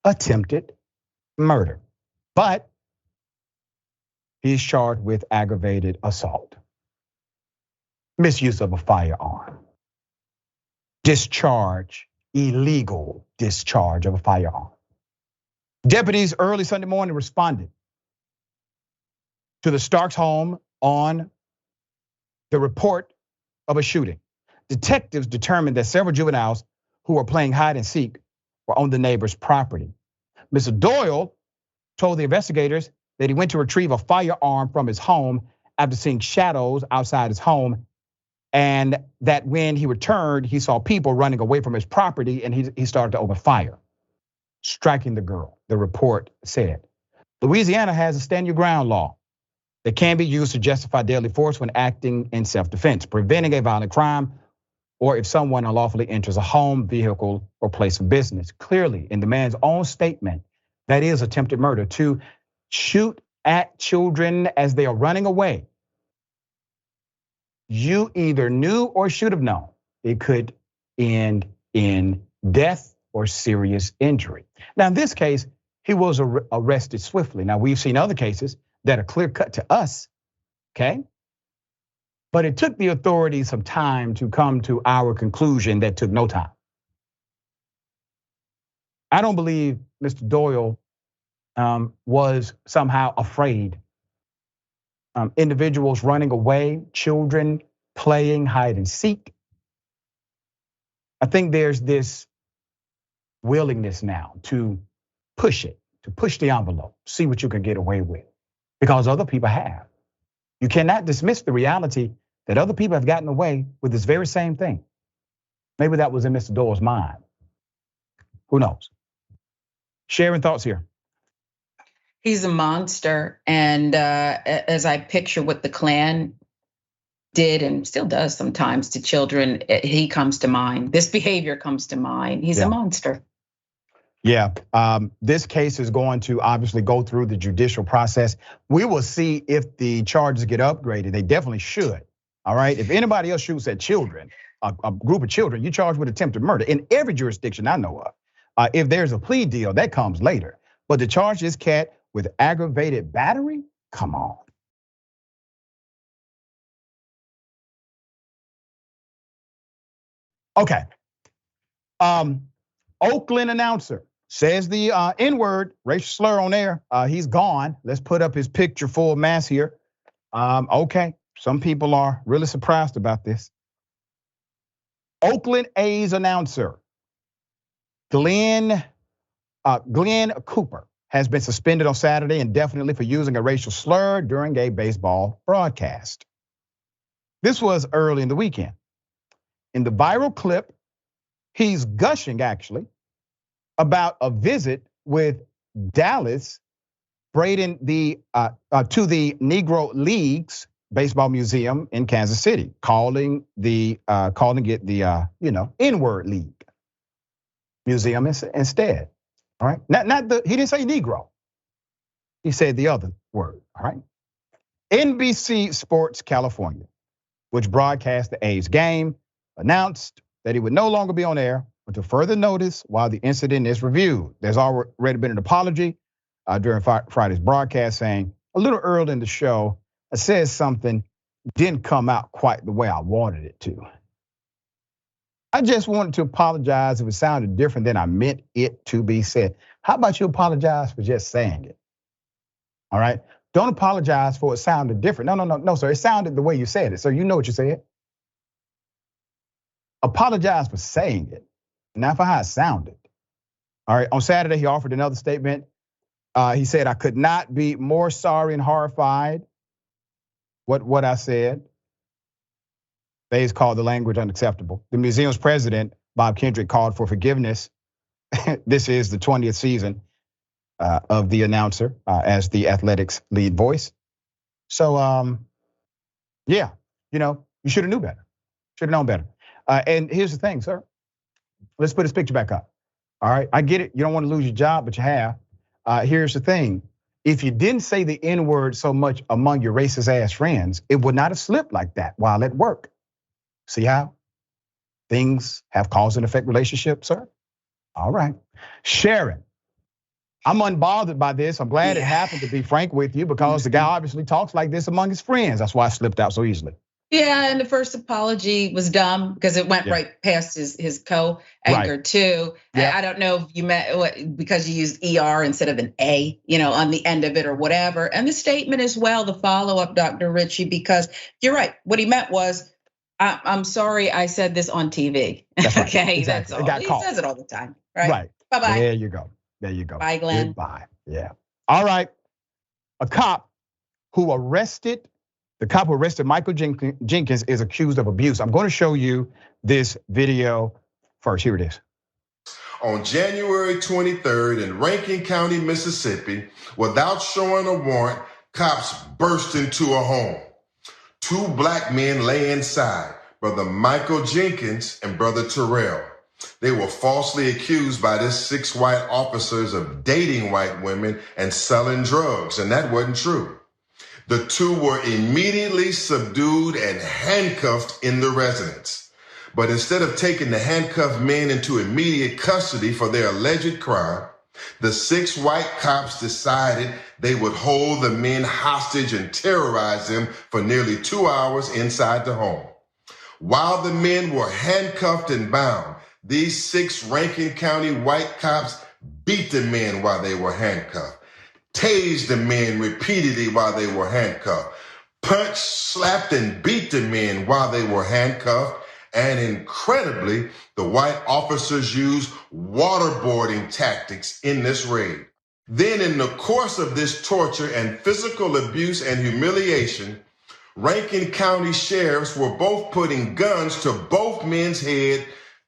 Attempted murder. But he's charged with aggravated assault, misuse of a firearm, illegal discharge of a firearm. Deputies early Sunday morning responded to the Starks home on the report of a shooting. Detectives determined that several juveniles who were playing hide and seek were on the neighbor's property. Mr. Doyle told the investigators that he went to retrieve a firearm from his home after seeing shadows outside his home, and that when he returned, he saw people running away from his property, and he started to open fire, striking the girl, the report said. Louisiana has a stand your ground law that can be used to justify deadly force when acting in self-defense, preventing a violent crime, or if someone unlawfully enters a home, vehicle, or place of business. Clearly, in the man's own statement, that is attempted murder. To shoot at children as they are running away, you either knew or should have known it could end in death or serious injury. Now, in this case, he was arrested swiftly. Now, we've seen other cases that are clear cut to us, okay? But it took the authorities some time to come to our conclusion that took no time. I don't believe Mr. Doyle was somehow afraid. Individuals running away, children playing hide and seek. I think there's this willingness now to push it, to push the envelope, see what you can get away with, because other people have. You cannot dismiss the reality that other people have gotten away with this very same thing. Maybe that was in Mr. Doyle's mind. Who knows? Sharon, thoughts here? He's a monster, and as I picture what the Klan did and still does sometimes to children, he comes to mind. This behavior comes to mind. He's a monster. Yeah, this case is going to obviously go through the judicial process. We will see if the charges get upgraded. They definitely should. All right, if anybody else shoots at children, a group of children, you're charged with attempted murder in every jurisdiction I know of. If there's a plea deal, that comes later. But to charge this cat with aggravated battery, come on. Okay. Oakland announcer says the N-word, racial slur on air. He's gone. Let's put up his picture full mass here. Okay, some people are really surprised about this. Oakland A's announcer Glenn Cooper has been suspended on Saturday indefinitely for using a racial slur during a baseball broadcast. This was early in the weekend. In the viral clip, he's gushing actually about a visit with Dallas Braden to the Negro Leagues Baseball Museum in Kansas City, calling it the N-word League Museum instead. All right, he didn't say Negro. He said the other word. All right. NBC Sports California, which broadcast the A's game, announced that he would no longer be on air until further notice while the incident is reviewed. There's already been an apology during Friday's broadcast saying a little early in the show, I said something didn't come out quite the way I wanted it to. I just wanted to apologize if it sounded different than I meant it to be said. How about you apologize for just saying it? All right, don't apologize for it sounded different. No, sir, it sounded the way you said it, so you know what you said. Apologize for saying it, not for how it sounded. All right, on Saturday, he offered another statement. He said, I could not be more sorry and horrified what I said. Bayes called the language unacceptable. The museum's president, Bob Kendrick, called for forgiveness. This is the 20th season of the announcer as the athletics lead voice. So, yeah, you should have knew better. Should have known better. And here's the thing, sir. Let's put this picture back up. All right, I get it. You don't want to lose your job, but you have. Here's the thing. If you didn't say the N-word so much among your racist ass friends, it would not have slipped like that while at work. See how things have cause and effect relationships, sir? All right. Sharon, I'm unbothered by this. I'm glad it happened, to be frank with you, because the guy obviously talks like this among his friends. That's why I slipped out so easily. Yeah, and the first apology was dumb because it went right past his co-anchor too. Yeah. I don't know if you meant because you used ER instead of an A, on the end of it or whatever. And the statement as well, the follow-up, Dr. Richey, because you're right. What he meant was, I'm sorry I said this on TV. That's right. Okay, exactly. That's all. He says it all the time, right? Right. Bye-bye. There you go. Bye, Glenn. Goodbye. Yeah. All right. The cop who arrested Michael Jenkins is accused of abuse. I'm going to show you this video first. Here it is. On January 23rd in Rankin County, Mississippi, without showing a warrant, cops burst into a home. 2 black men lay inside, Brother Michael Jenkins and Brother Terrell. They were falsely accused by these 6 white officers of dating white women and selling drugs, and that wasn't true. The 2 were immediately subdued and handcuffed in the residence. But instead of taking the handcuffed men into immediate custody for their alleged crime, the 6 white cops decided they would hold the men hostage and terrorize them for nearly 2 hours inside the home. While the men were handcuffed and bound, these 6 Rankin County white cops beat the men while they were handcuffed, tased the men repeatedly while they were handcuffed, punched, slapped, and beat the men while they were handcuffed, and incredibly, the white officers used waterboarding tactics in this raid. Then in the course of this torture and physical abuse and humiliation, Rankin County sheriffs were both putting guns to both men's head,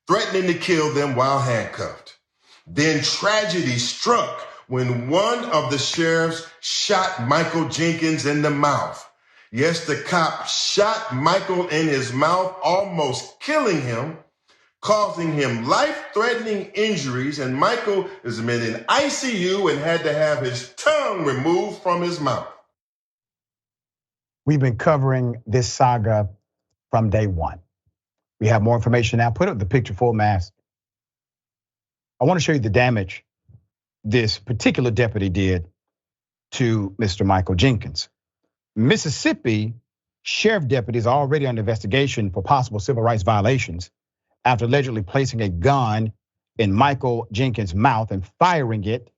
threatening to kill them while handcuffed. Then tragedy struck when one of the sheriffs shot Michael Jenkins in the mouth. Yes, the cop shot Michael in his mouth, almost killing him, causing him life-threatening injuries, and Michael is in ICU and had to have his tongue removed from his mouth. We've been covering this saga from day one. We have more information now. Put up the picture full mask. I want to show you the damage this particular deputy did to Mr. Michael Jenkins. Mississippi sheriff deputies are already under investigation for possible civil rights violations after allegedly placing a gun in Michael Jenkins' mouth and firing it.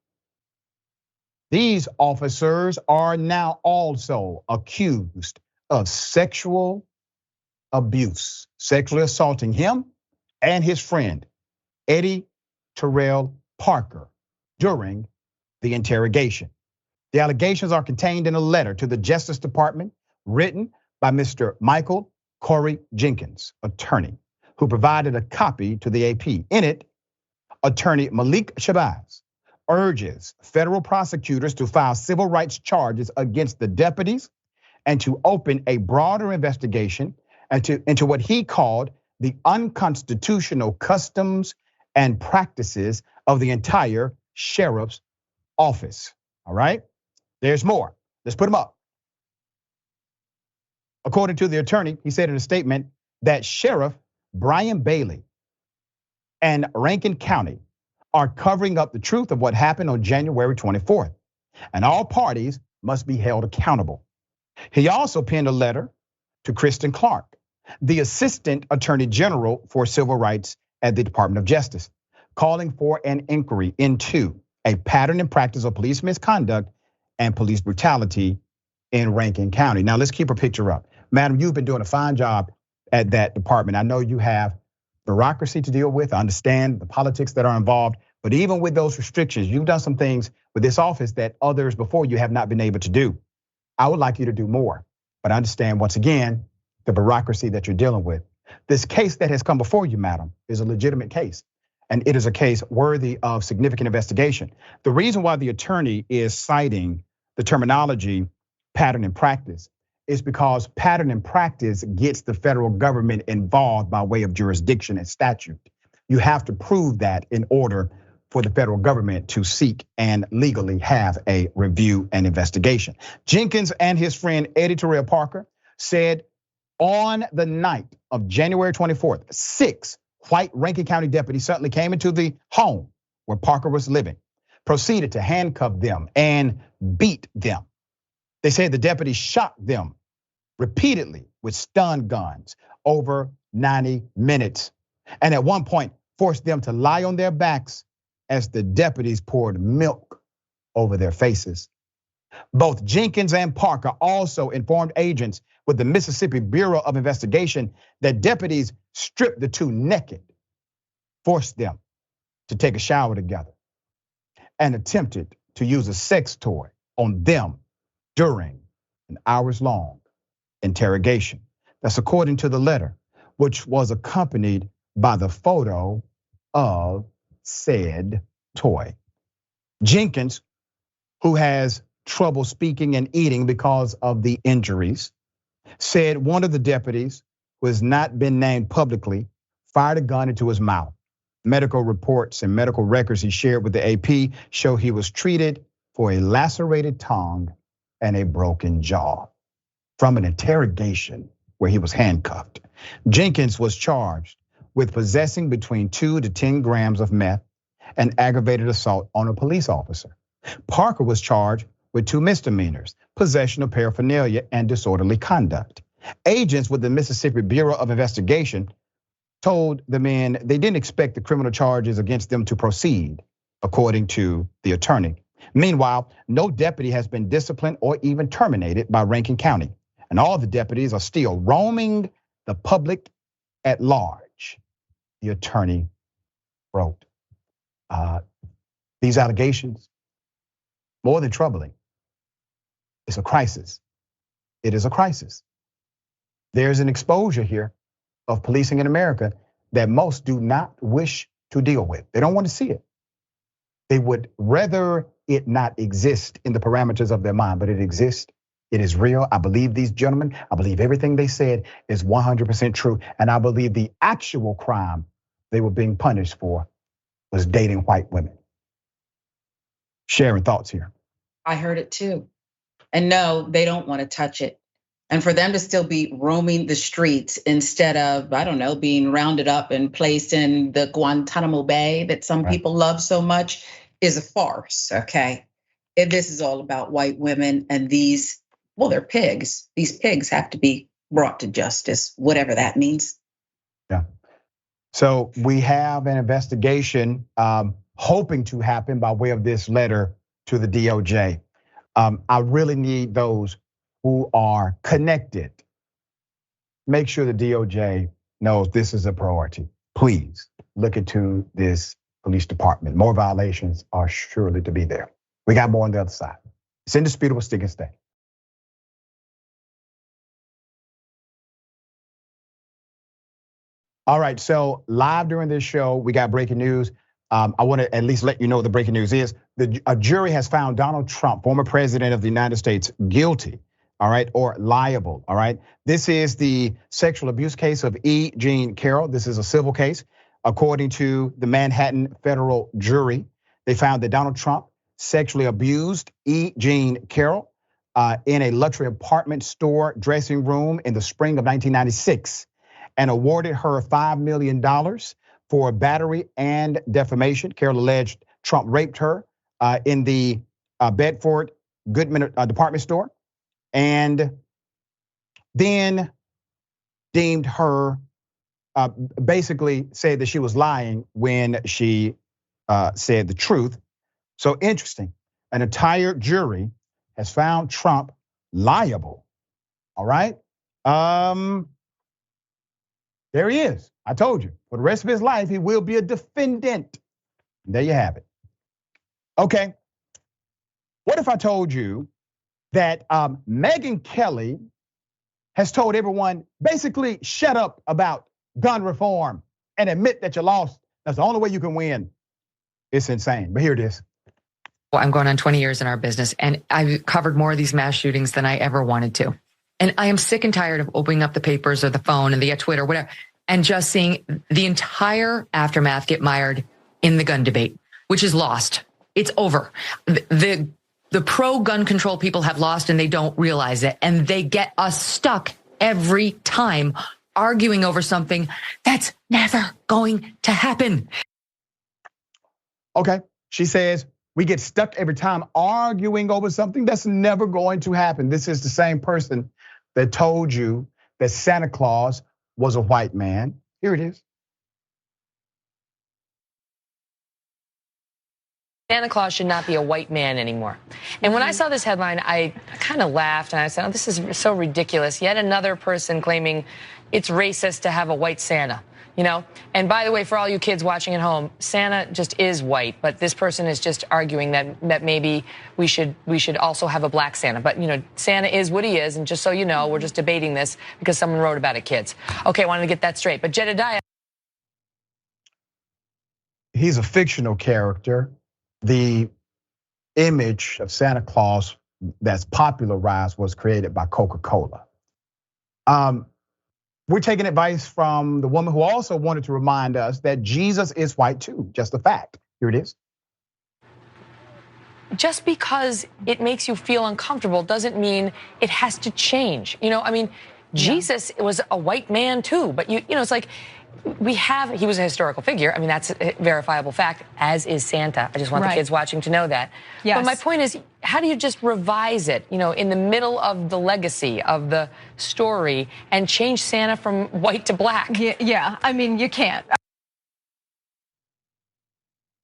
These officers are now also accused of sexual abuse, sexually assaulting him and his friend, Eddie Terrell Parker, during the interrogation. The allegations are contained in a letter to the Justice Department written by Mr. Michael Corey Jenkins, attorney, who provided a copy to the AP. In it, attorney Malik Shabazz urges federal prosecutors to file civil rights charges against the deputies and to open a broader investigation into what he called the unconstitutional customs and practices of the entire sheriff's office. All right, there's more. Let's put them up. According to the attorney, he said in a statement that Sheriff Brian Bailey and Rankin County are covering up the truth of what happened on January 24th, and all parties must be held accountable. He also penned a letter to Kristen Clark, the Assistant Attorney General for Civil Rights at the Department of Justice, calling for an inquiry into a pattern and practice of police misconduct and police brutality in Rankin County. Now let's keep a picture up. Madam, you've been doing a fine job at that department. I know you have bureaucracy to deal with. I understand the politics that are involved, but even with those restrictions, you've done some things with this office that others before you have not been able to do. I would like you to do more. But understand, once again, the bureaucracy that you're dealing with. This case that has come before you, madam, is a legitimate case. And it is a case worthy of significant investigation. The reason why the attorney is citing the terminology pattern and practice is because pattern and practice gets the federal government involved by way of jurisdiction and statute. You have to prove that in order for the federal government to seek and legally have a review and investigation. Jenkins and his friend Eddie Terrell Parker said on the night of January 24th, 6 white Rankin County deputies suddenly came into the home where Parker was living, proceeded to handcuff them and beat them. They said the deputies shot them repeatedly with stun guns over 90 minutes. And at one point forced them to lie on their backs as the deputies poured milk over their faces. Both Jenkins and Parker also informed agents with the Mississippi Bureau of Investigation that deputies stripped the two naked, forced them to take a shower together, and attempted to use a sex toy on them during an hours-long interrogation. That's according to the letter, which was accompanied by the photo of said toy. Jenkins, who has trouble speaking and eating because of the injuries, said one of the deputies, who has not been named publicly, fired a gun into his mouth. Medical reports and medical records he shared with the AP show he was treated for a lacerated tongue and a broken jaw from an interrogation where he was handcuffed. Jenkins was charged with possessing between 2 to 10 grams of meth and aggravated assault on a police officer. Parker was charged with 2 misdemeanors, possession of paraphernalia and disorderly conduct. Agents with the Mississippi Bureau of Investigation told the men they didn't expect the criminal charges against them to proceed, according to the attorney. Meanwhile, no deputy has been disciplined or even terminated by Rankin County, and all the deputies are still roaming the public at large, the attorney wrote. These allegations, more than troubling, it's a crisis. It is a crisis. There's an exposure here of policing in America that most do not wish to deal with. They don't want to see it. They would rather it not exist in the parameters of their mind, but it exists. It is real. I believe these gentlemen. I believe everything they said is 100% true. And I believe the actual crime they were being punished for was dating white women. Sharon, thoughts here? I heard it too. And no, they don't want to touch it. And for them to still be roaming the streets instead of, I don't know, being rounded up and placed in the Guantanamo Bay that some people love so much is a farce, okay? If this is all about white women and these, well, they're pigs. These pigs have to be brought to justice, whatever that means. Yeah. So we have an investigation hoping to happen by way of this letter to the DOJ. I really need those who are connected. Make sure the DOJ knows this is a priority. Please look into this police department. More violations are surely to be there. We got more on the other side. It's indisputable, stick and stay. All right, so live during this show, we got breaking news. I want to at least let you know what the breaking news is. A jury has found Donald Trump, former president of the United States, guilty, all right, or liable, all right? This is the sexual abuse case of E. Jean Carroll. This is a civil case. According to the Manhattan federal jury, they found that Donald Trump sexually abused E. Jean Carroll in a luxury apartment store dressing room in the spring of 1996 and awarded her $5 million for battery and defamation. Carroll alleged Trump raped her in the Bedford Goodman department store and then deemed her, basically said that she was lying when she said the truth. So interesting, an entire jury has found Trump liable, all right? There he is. I told you, for the rest of his life, he will be a defendant. There you have it. Okay, what if I told you that Megyn Kelly has told everyone, basically, shut up about gun reform and admit that you lost. That's the only way you can win. It's insane, but here it is. Well, I'm going on 20 years in our business, and I've covered more of these mass shootings than I ever wanted to. And I am sick and tired of opening up the papers or the phone and the Twitter, whatever, and just seeing the entire aftermath get mired in the gun debate, which is lost. It's over. The pro-gun control people have lost and they don't realize it. And they get us stuck every time arguing over something that's never going to happen. Okay, she says, we get stuck every time arguing over something that's never going to happen. This is the same person that told you that Santa Claus was a white man. Here it is. Santa Claus should not be a white man anymore. And when I saw this headline, I kind of laughed and I said, oh, this is so ridiculous. Yet another person claiming it's racist to have a white Santa, you know? And by the way, for all you kids watching at home, Santa just is white, but this person is just arguing that maybe we should also have a black Santa. But you know, Santa is what he is, and just so you know, we're just debating this because someone wrote about it, kids. Okay, I wanted to get that straight. But Jedediah, he's a fictional character. The image of Santa Claus that's popularized was created by Coca-Cola. We're taking advice from the woman who also wanted to remind us that Jesus is white too, just a fact. Here it is. just because it makes you feel uncomfortable doesn't mean it has to change. You know, I mean, Jesus was a white man too, but you know, it's like he was a historical figure. I mean, that's a verifiable fact, as is Santa. I just want the kids watching to know that. Yes. But my point is, how do you just revise it, you know, in the middle of the legacy of the story and change Santa from white to black? Yeah, I mean, you can't.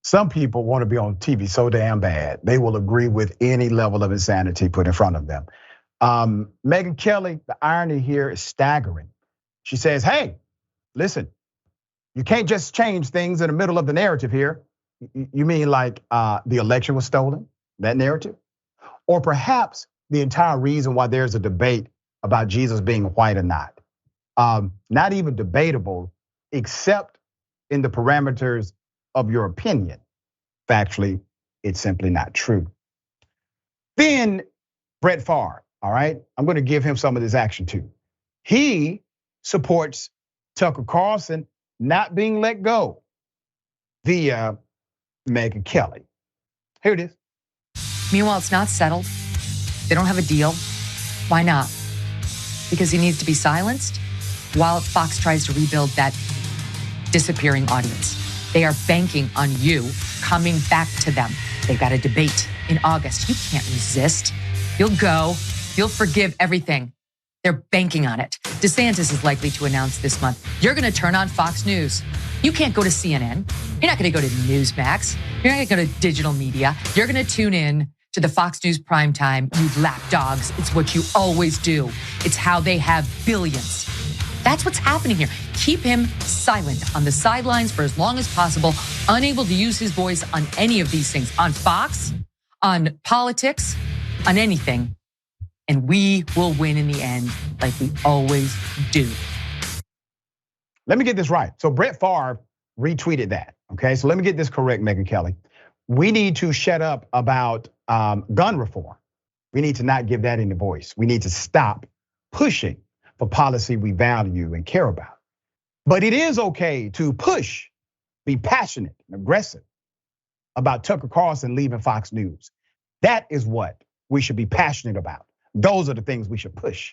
Some people want to be on TV so damn bad, they will agree with any level of insanity put in front of them. Megyn Kelly, the irony here is staggering. She says, hey, listen, you can't just change things in the middle of the narrative here. You mean like the election was stolen, that narrative? Or perhaps the entire reason why there's a debate about Jesus being white or not. Not even debatable, except in the parameters of your opinion. Factually, it's simply not true. Then Brett Favre, all right? I'm gonna give him some of this action too. He supports Tucker Carlson not being let go via Megyn Kelly. Here it is. Meanwhile, it's not settled. They don't have a deal. Why not? Because he needs to be silenced while Fox tries to rebuild that disappearing audience. They are banking on you coming back to them. They've got a debate in August. You can't resist. You'll go. You'll forgive everything. They're banking on it. DeSantis is likely to announce this month, you're going to turn on Fox News. You can't go to CNN. You're not going to go to Newsmax. You're not going to go to digital media. You're going to tune in to the Fox News primetime, you lapdogs. It's what you always do. It's how they have billions. That's what's happening here. Keep him silent on the sidelines for as long as possible, unable to use his voice on any of these things, on Fox, on politics, on anything. And we will win in the end, like we always do. Let me get this right. So Brett Favre retweeted that, okay? So let me get this correct, Megyn Kelly. We need to shut up about gun reform. We need to not give that any voice. We need to stop pushing for policy we value and care about. But it is okay to push, be passionate and aggressive about Tucker Carlson leaving Fox News. That is what we should be passionate about. Those are the things we should push.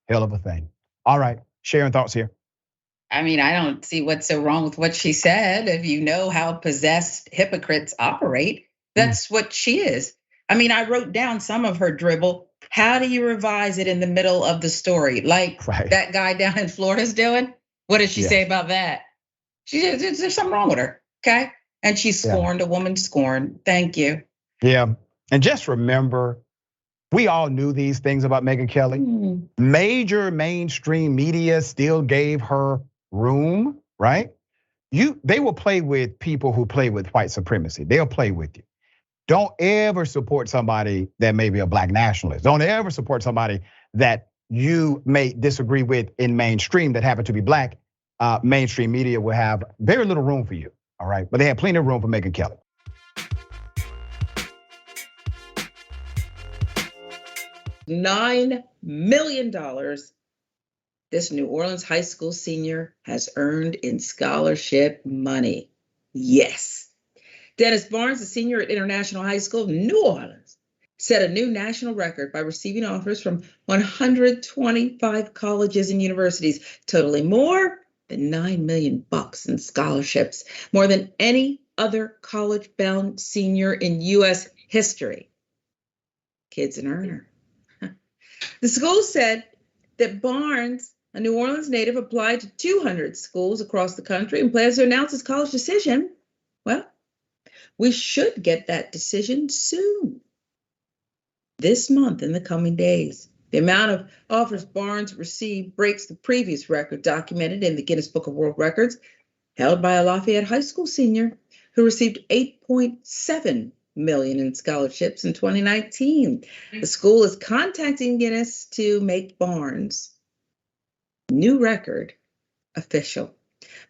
Hell of a thing. All right, Sharon, thoughts here. I mean, I don't see what's so wrong with what she said. If you know how possessed hypocrites operate, that's what she is. I mean, I wrote down some of her dribble. How do you revise it in the middle of the story? Like that guy down in Florida's doing? What did she say about that? She said, there's something wrong with her, okay? And she scorned a woman scorned. Thank you. Yeah, and just remember, we all knew these things about Megyn Kelly. Major mainstream media still gave her room, right? They will play with people who play with white supremacy. They'll play with you. Don't ever support somebody that may be a black nationalist. Don't ever support somebody that you may disagree with in mainstream that happen to be black, mainstream media will have very little room for you, all right? But they have plenty of room for Megyn Kelly. $9 million this New Orleans high school senior has earned in scholarship money. Yes. Dennis Barnes, a senior at International High School of New Orleans, set a new national record by receiving offers from 125 colleges and universities, totaling more than $9 million in scholarships, more than any other college-bound senior in U.S. history. Kid's an earner. The school said that Barnes, a New Orleans native, applied to 200 schools across the country and plans to announce his college decision. Well, we should get that decision soon. This month, in the coming days. The amount of offers Barnes received breaks the previous record documented in the Guinness Book of World Records, held by a Lafayette High School senior who received $8.7 million in scholarships in 2019. The school is contacting Guinness to make Barnes' new record official.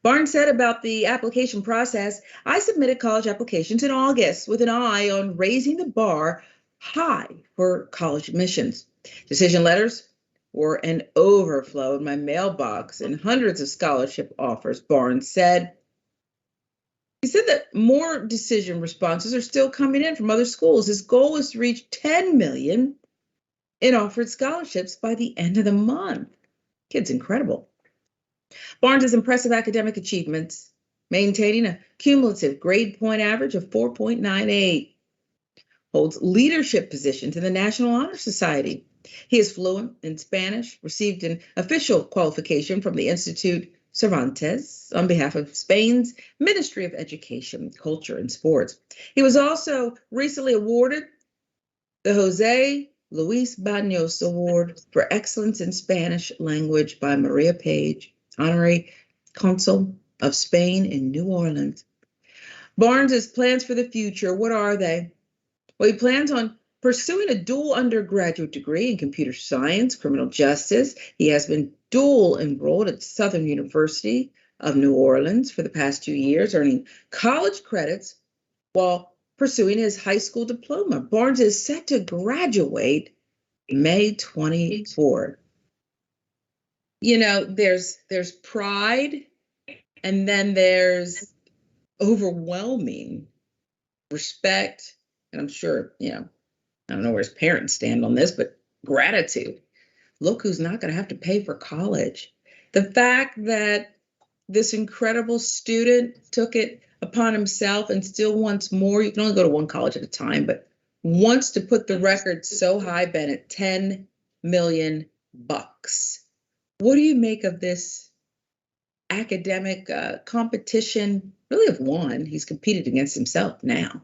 Barnes said about the application process, I submitted college applications in August with an eye on raising the bar high for college admissions. Decision letters were an overflow in my mailbox and hundreds of scholarship offers, Barnes said. He said that more decision responses are still coming in from other schools. His goal is to reach 10 million in offered scholarships by the end of the month. Kid's incredible. Barnes' impressive academic achievements, maintaining a cumulative grade point average of 4.98, holds leadership positions in the National Honor Society. He is fluent in Spanish, received an official qualification from the Institute Cervantes on behalf of Spain's Ministry of Education, Culture, and Sports. He was also recently awarded the Jose Luis Baños Award for Excellence in Spanish Language by Maria Page, Honorary Consul of Spain in New Orleans. Barnes' plans for the future, what are they? Well, he plans on pursuing a dual undergraduate degree in computer science, criminal justice. He has been dual enrolled at Southern University of New Orleans for the past 2 years, earning college credits while pursuing his high school diploma. Barnes is set to graduate May 24th. You know, there's pride, and then there's overwhelming respect, and I'm sure, I don't know where his parents stand on this, but gratitude. Look who's not going to have to pay for college. The fact that this incredible student took it upon himself and still wants more. You can only go to one college at a time, but wants to put the record so high, Ben, at $10 million. What do you make of this academic competition? Really have won. He's competed against himself now.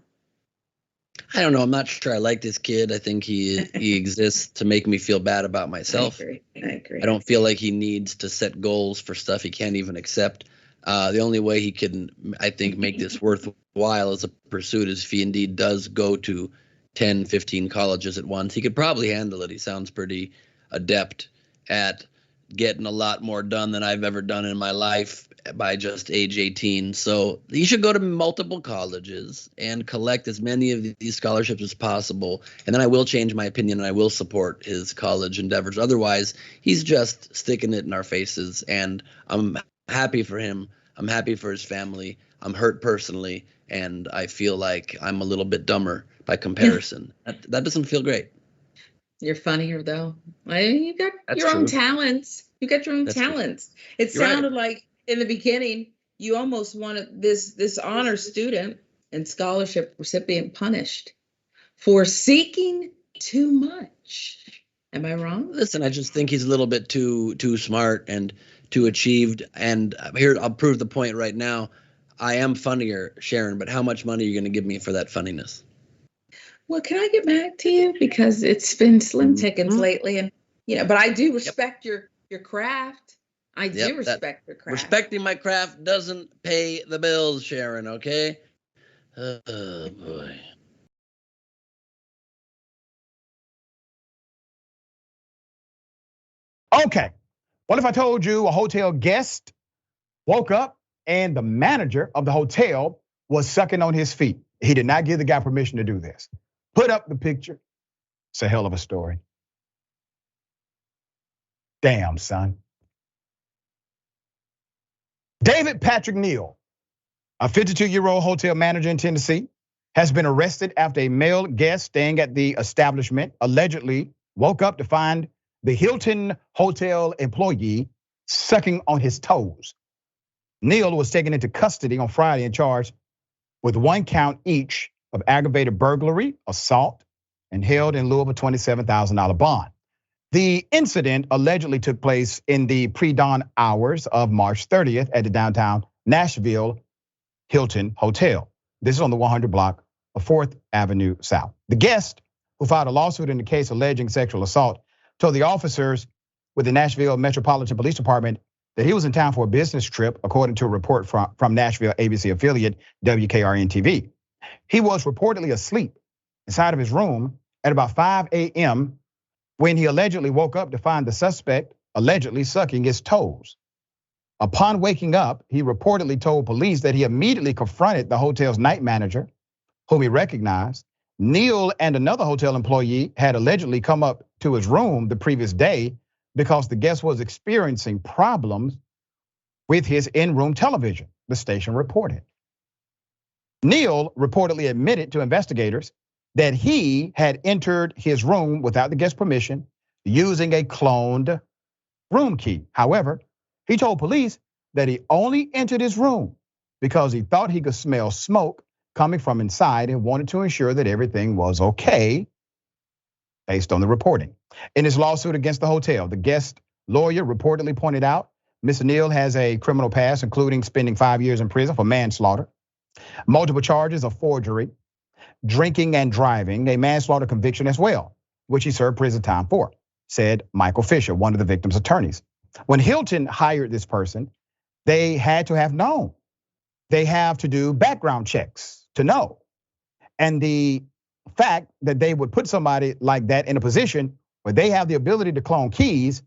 I don't know. I'm not sure I like this kid. I think he exists to make me feel bad about myself. I agree. I don't feel like he needs to set goals for stuff he can't even accept. The only way he can, I think, make this worthwhile as a pursuit is if he indeed does go to 10, 15 colleges at once. He could probably handle it. He sounds pretty adept at getting a lot more done than I've ever done in my life by just age 18. So he should go to multiple colleges and collect as many of these scholarships as possible. And then I will change my opinion and I will support his college endeavors. Otherwise, he's just sticking it in our faces. And I'm happy for him. I'm happy for his family. I'm hurt personally. And I feel like I'm a little bit dumber by comparison. That doesn't feel great. You're funnier, though. You got That's your own true. talents. You got your own That's talents. true. It You're right. sounded like in the beginning, you almost wanted this honor student and scholarship recipient punished for seeking too much. Am I wrong? Listen, I just think he's a little bit too smart and too achieved. And here, I'll prove the point right now. I am funnier, Sharon, but how much money are you going to give me for that funniness? Well, can I get back to you? Because it's been slim pickings lately. And, but I do respect your craft. I do respect your craft. Respecting my craft doesn't pay the bills, Sharon, okay? Oh, boy. Okay, what if I told you a hotel guest woke up and the manager of the hotel was sucking on his feet? He did not give the guy permission to do this. Put up the picture. It's a hell of a story. Damn, son. David Patrick Neal, a 52-year-old hotel manager in Tennessee, has been arrested after a male guest staying at the establishment allegedly woke up to find the Hilton Hotel employee sucking on his toes. Neal was taken into custody on Friday and charged with 1 count each of aggravated burglary, assault, and held in lieu of a $27,000 bond. The incident allegedly took place in the pre-dawn hours of March 30th at the downtown Nashville Hilton Hotel. This is on the 100 block of 4th Avenue South. The guest, who filed a lawsuit in the case alleging sexual assault, told the officers with the Nashville Metropolitan Police Department that he was in town for a business trip, according to a report from Nashville ABC affiliate WKRN-TV. He was reportedly asleep inside of his room at about 5 a.m. when he allegedly woke up to find the suspect allegedly sucking his toes. Upon waking up, he reportedly told police that he immediately confronted the hotel's night manager, whom he recognized. Neal and another hotel employee had allegedly come up to his room the previous day because the guest was experiencing problems with his in-room television, the station reported. Neal reportedly admitted to investigators that he had entered his room without the guest's permission using a cloned room key. However, he told police that he only entered his room because he thought he could smell smoke coming from inside and wanted to ensure that everything was okay based on the reporting. In his lawsuit against the hotel, the guest lawyer reportedly pointed out Mr. Neal has a criminal past, including spending 5 years in prison for manslaughter, multiple charges of forgery, drinking and driving, a manslaughter conviction as well, which he served prison time for, said Michael Fisher, one of the victim's attorneys. When Hilton hired this person, they had to have known. They have to do background checks to know. And the fact that they would put somebody like that in a position where they have the ability to clone keys,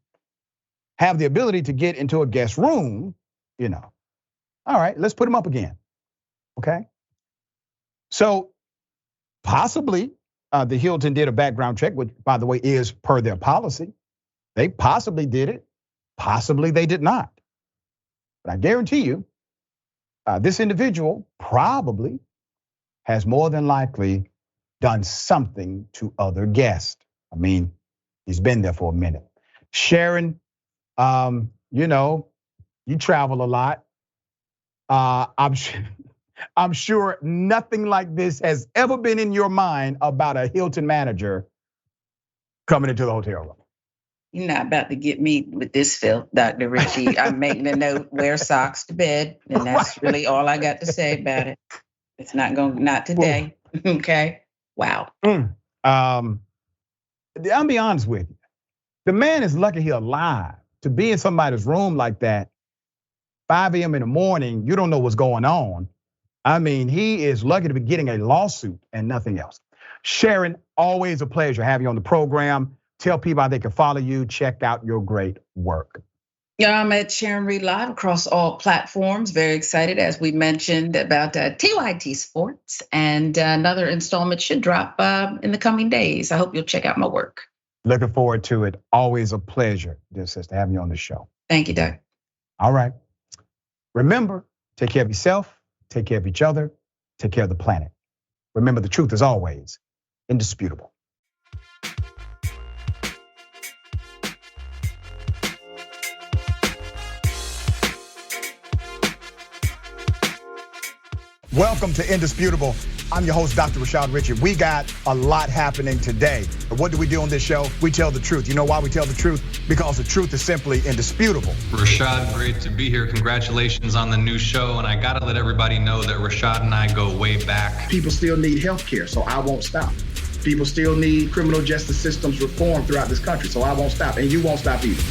have the ability to get into a guest room, all right, let's put him up again, okay? So possibly the Hilton did a background check, which by the way is per their policy. They possibly did it, possibly they did not. But I guarantee you, this individual probably has more than likely done something to other guests. I mean, he's been there for a minute. Sharon, you travel a lot. I'm sure nothing like this has ever been in your mind about a Hilton manager coming into the hotel room. You're not about to get me with this filth, Dr. Richey. I'm making a note, wear socks to bed, and that's really all I got to say about it. It's not today, okay? Wow. I'll be honest with you. The man is lucky he's alive. To be in somebody's room like that, 5 a.m. in the morning, you don't know what's going on. I mean, he is lucky to be getting a lawsuit and nothing else. Sharon, always a pleasure having you on the program. Tell people how they can follow you, check out your great work. Yeah, I'm at Sharon Reed Live across all platforms. Very excited, as we mentioned, about TYT Sports. And another installment should drop in the coming days. I hope you'll check out my work. Looking forward to it. Always a pleasure, dear sister, having you on the show. Thank you, Doug. All right. Remember, take care of yourself, take care of each other, take care of the planet. Remember, the truth is always indisputable. Welcome to Indisputable. I'm your host, Dr. Rashad Richey. We got a lot happening today. But what do we do on this show? We tell the truth. You know why we tell the truth? Because the truth is simply indisputable. Rashad, great to be here. Congratulations on the new show. And I gotta let everybody know that Rashad and I go way back. People still need health care, so I won't stop. People still need criminal justice systems reform throughout this country, so I won't stop. And you won't stop either.